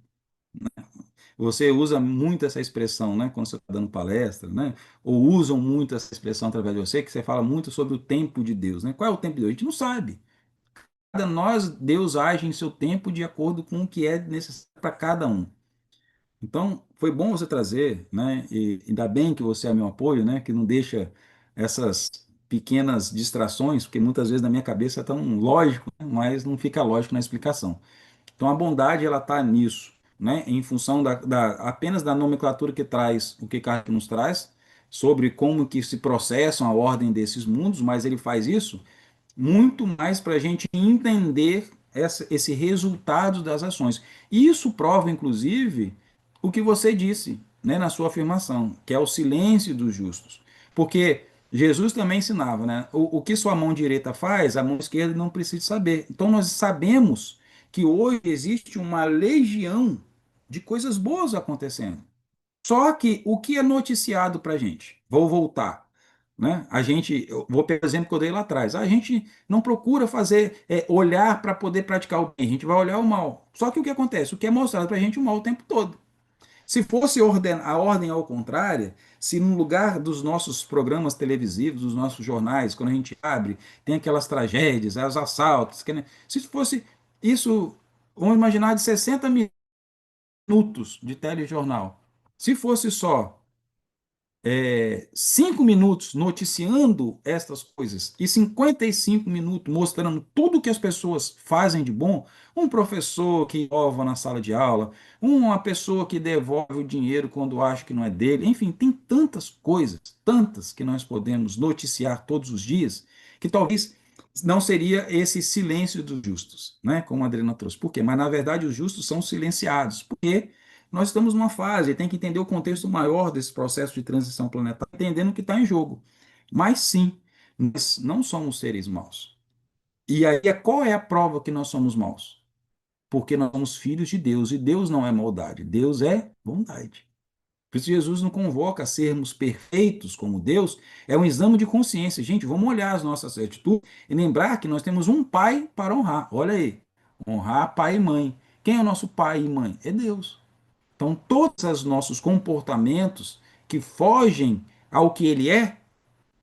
Você usa muito essa expressão, né, quando você está dando palestra, né? Ou usam muito essa expressão através de você, que você fala muito sobre o tempo de Deus, né? Qual é o tempo de Deus? A gente não sabe. Cada nós, Deus age em seu tempo de acordo com o que é necessário para cada um. Então, foi bom você trazer, né? E ainda bem que você é meu apoio, né? Que não deixa essas pequenas distrações, porque muitas vezes na minha cabeça é tão lógico, né, mas não fica lógico na explicação. Então a bondade ela está nisso, né? Em função apenas da nomenclatura que traz, o que Kardec nos traz, sobre como que se processam a ordem desses mundos, mas ele faz isso muito mais para a gente entender esse resultado das ações. E isso prova, inclusive, o que você disse, né, na sua afirmação, que é o silêncio dos justos. Porque Jesus também ensinava, né? O que sua mão direita faz, a mão esquerda não precisa saber. Então nós sabemos que hoje existe uma legião de coisas boas acontecendo. Só que o que é noticiado para a gente? Vou voltar. Né? Eu vou pegar o exemplo que eu dei lá atrás. A gente não procura fazer, olhar para poder praticar o bem, a gente vai olhar o mal. Só que o que acontece? O que é mostrado para a gente o mal o tempo todo. Se fosse a ordem ao contrário, se no lugar dos nossos programas televisivos, dos nossos jornais, quando a gente abre, tem aquelas tragédias, os assaltos, se fosse isso, vamos imaginar de 60 minutos de telejornal. Se fosse só 5 minutos noticiando estas coisas e 55 minutos mostrando tudo que as pessoas fazem de bom, um professor que inova na sala de aula, uma pessoa que devolve o dinheiro quando acha que não é dele, enfim, tem tantas coisas, tantas que nós podemos noticiar todos os dias, que talvez não seria esse silêncio dos justos, né? Como a Adriana trouxe. Por quê? Mas na verdade os justos são silenciados. Por quê? Nós estamos numa fase, tem que entender o contexto maior desse processo de transição planetária, entendendo o que está em jogo. Mas sim, nós não somos seres maus. E aí, qual é a prova que nós somos maus? Porque nós somos filhos de Deus, e Deus não é maldade, Deus é bondade. Por isso Jesus nos convoca a sermos perfeitos como Deus, é um exame de consciência. Gente, vamos olhar as nossas atitudes e lembrar que nós temos um pai para honrar. Olha aí, honrar pai e mãe. Quem é o nosso pai e mãe? É Deus. Então, todos os nossos comportamentos que fogem ao que ele é,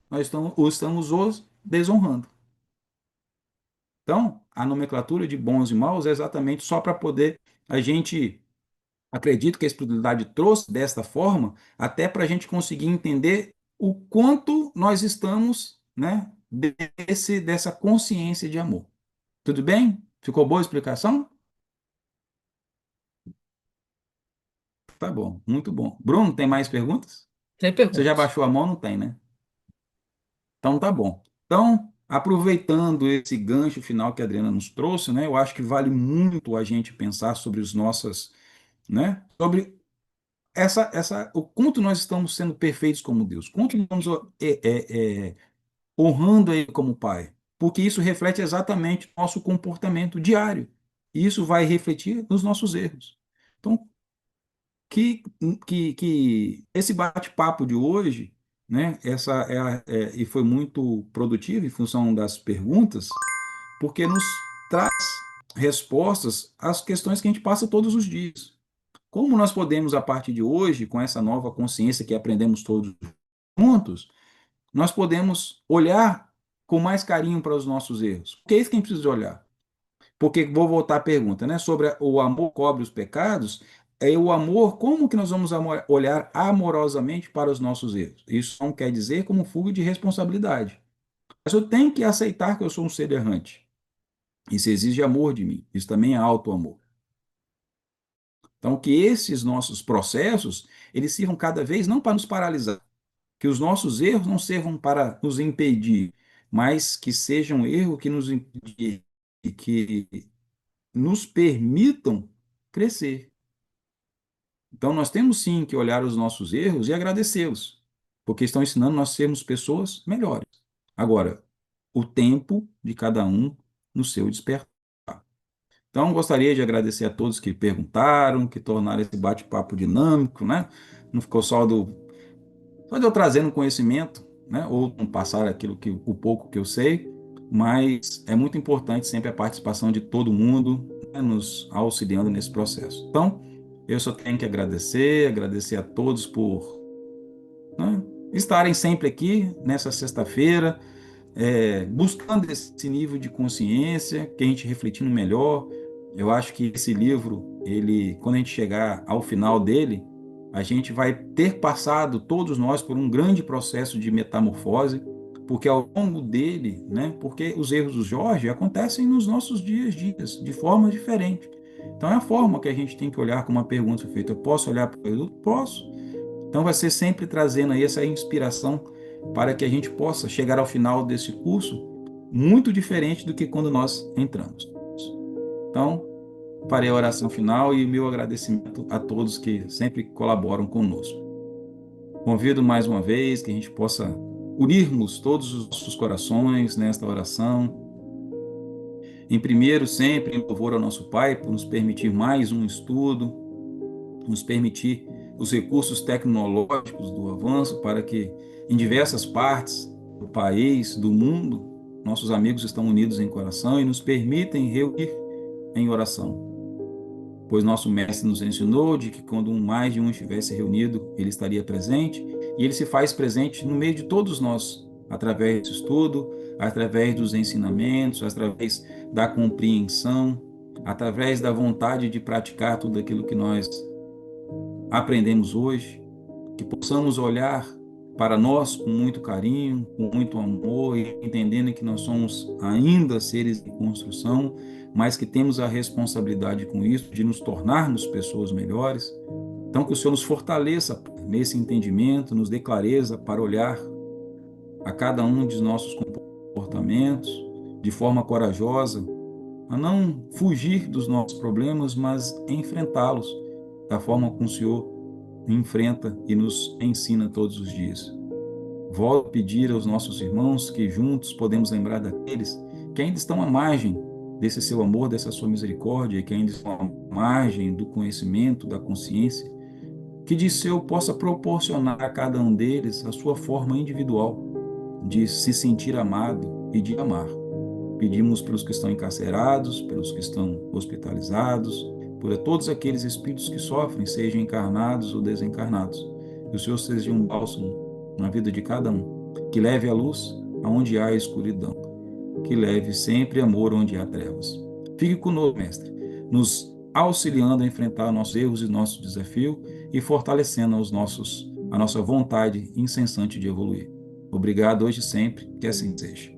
nós estamos os desonrando. Então, a nomenclatura de bons e maus é exatamente só para poder a gente, acredito que a espiritualidade trouxe desta forma, até para a gente conseguir entender o quanto nós estamos, né, dessa consciência de amor. Tudo bem? Ficou boa a explicação? Tá bom, muito bom. Bruno, tem mais perguntas? Sem Você já perguntas. baixou a mão? Não tem, né? Então tá bom. Então, aproveitando esse gancho final que a Adriana nos trouxe, né, eu acho que vale muito a gente pensar sobre os nossas, né, sobre o quanto nós estamos sendo perfeitos como Deus, quanto nós estamos honrando Ele como Pai, porque isso reflete exatamente o nosso comportamento diário, e isso vai refletir nos nossos erros. Então, que, que esse bate-papo de hoje, né, e foi muito produtivo em função das perguntas, porque nos traz respostas às questões que a gente passa todos os dias. Como nós podemos, a partir de hoje, com essa nova consciência que aprendemos todos juntos, nós podemos olhar com mais carinho para os nossos erros? Porque é isso que a gente precisa olhar. Porque, vou voltar à pergunta, né? Sobre o amor cobre os pecados, é o amor, como que nós vamos olhar amorosamente para os nossos erros? Isso não quer dizer como fuga de responsabilidade. Mas eu tenho que aceitar que eu sou um ser errante. Isso exige amor de mim. Isso também é auto-amor. Então, que esses nossos processos, eles sirvam cada vez não para nos paralisar, que os nossos erros não servam para nos impedir, mas que sejam erros que nos permitam crescer. Então, nós temos sim que olhar os nossos erros e agradecê-los, porque estão ensinando nós a sermos pessoas melhores. Agora, o tempo de cada um no seu despertar. Então, gostaria de agradecer a todos que perguntaram, que tornaram esse bate-papo dinâmico, né? Não ficou só de eu trazendo conhecimento, né? Ou passar o pouco que eu sei, mas é muito importante sempre a participação de todo mundo, né, nos auxiliando nesse processo. Então, eu só tenho que agradecer a todos por, né, estarem sempre aqui nessa sexta-feira, buscando esse nível de consciência, que a gente refletindo melhor. Eu acho que esse livro, ele, quando a gente chegar ao final dele, a gente vai ter passado, todos nós, por um grande processo de metamorfose, porque ao longo dele, né, porque os erros do Jorge acontecem nos nossos dias, de forma diferente. Então é a forma que a gente tem que olhar, como uma pergunta feita: eu posso olhar para o produto? Posso. Então vai ser sempre trazendo aí essa inspiração para que a gente possa chegar ao final desse curso muito diferente do que quando nós entramos. Então, farei a oração final e meu agradecimento a todos que sempre colaboram conosco. Convido mais uma vez que a gente possa unirmos todos os nossos corações nesta oração. Em primeiro, sempre em louvor ao nosso Pai por nos permitir mais um estudo, nos permitir os recursos tecnológicos do avanço para que em diversas partes do país, do mundo, nossos amigos estão unidos em coração e nos permitem reunir em oração. Pois nosso mestre nos ensinou de que quando mais de um estivesse reunido, ele estaria presente, e ele se faz presente no meio de todos nós, através do estudo, através dos ensinamentos, através da compreensão, através da vontade de praticar tudo aquilo que nós aprendemos hoje, que possamos olhar para nós com muito carinho, com muito amor, e entendendo que nós somos ainda seres em construção, mas que temos a responsabilidade com isso de nos tornarmos pessoas melhores. Então, que o Senhor nos fortaleça nesse entendimento, nos dê clareza para olhar a cada um de nossos comportamentos de forma corajosa, a não fugir dos nossos problemas, mas enfrentá-los da forma como o Senhor enfrenta e nos ensina todos os dias. Volto a pedir aos nossos irmãos que juntos podemos lembrar daqueles que ainda estão à margem desse seu amor, dessa sua misericórdia, que ainda estão à margem do conhecimento, da consciência, que de seu possa proporcionar a cada um deles a sua forma individual de se sentir amado e de amar. Pedimos pelos que estão encarcerados, pelos que estão hospitalizados, por todos aqueles espíritos que sofrem, sejam encarnados ou desencarnados. Que o Senhor seja um bálsamo na vida de cada um, que leve a luz aonde há escuridão, que leve sempre amor onde há trevas. Fique conosco, Mestre, nos auxiliando a enfrentar nossos erros e nossos desafios e fortalecendo a nossa vontade incessante de evoluir. Obrigado hoje e sempre, que assim seja.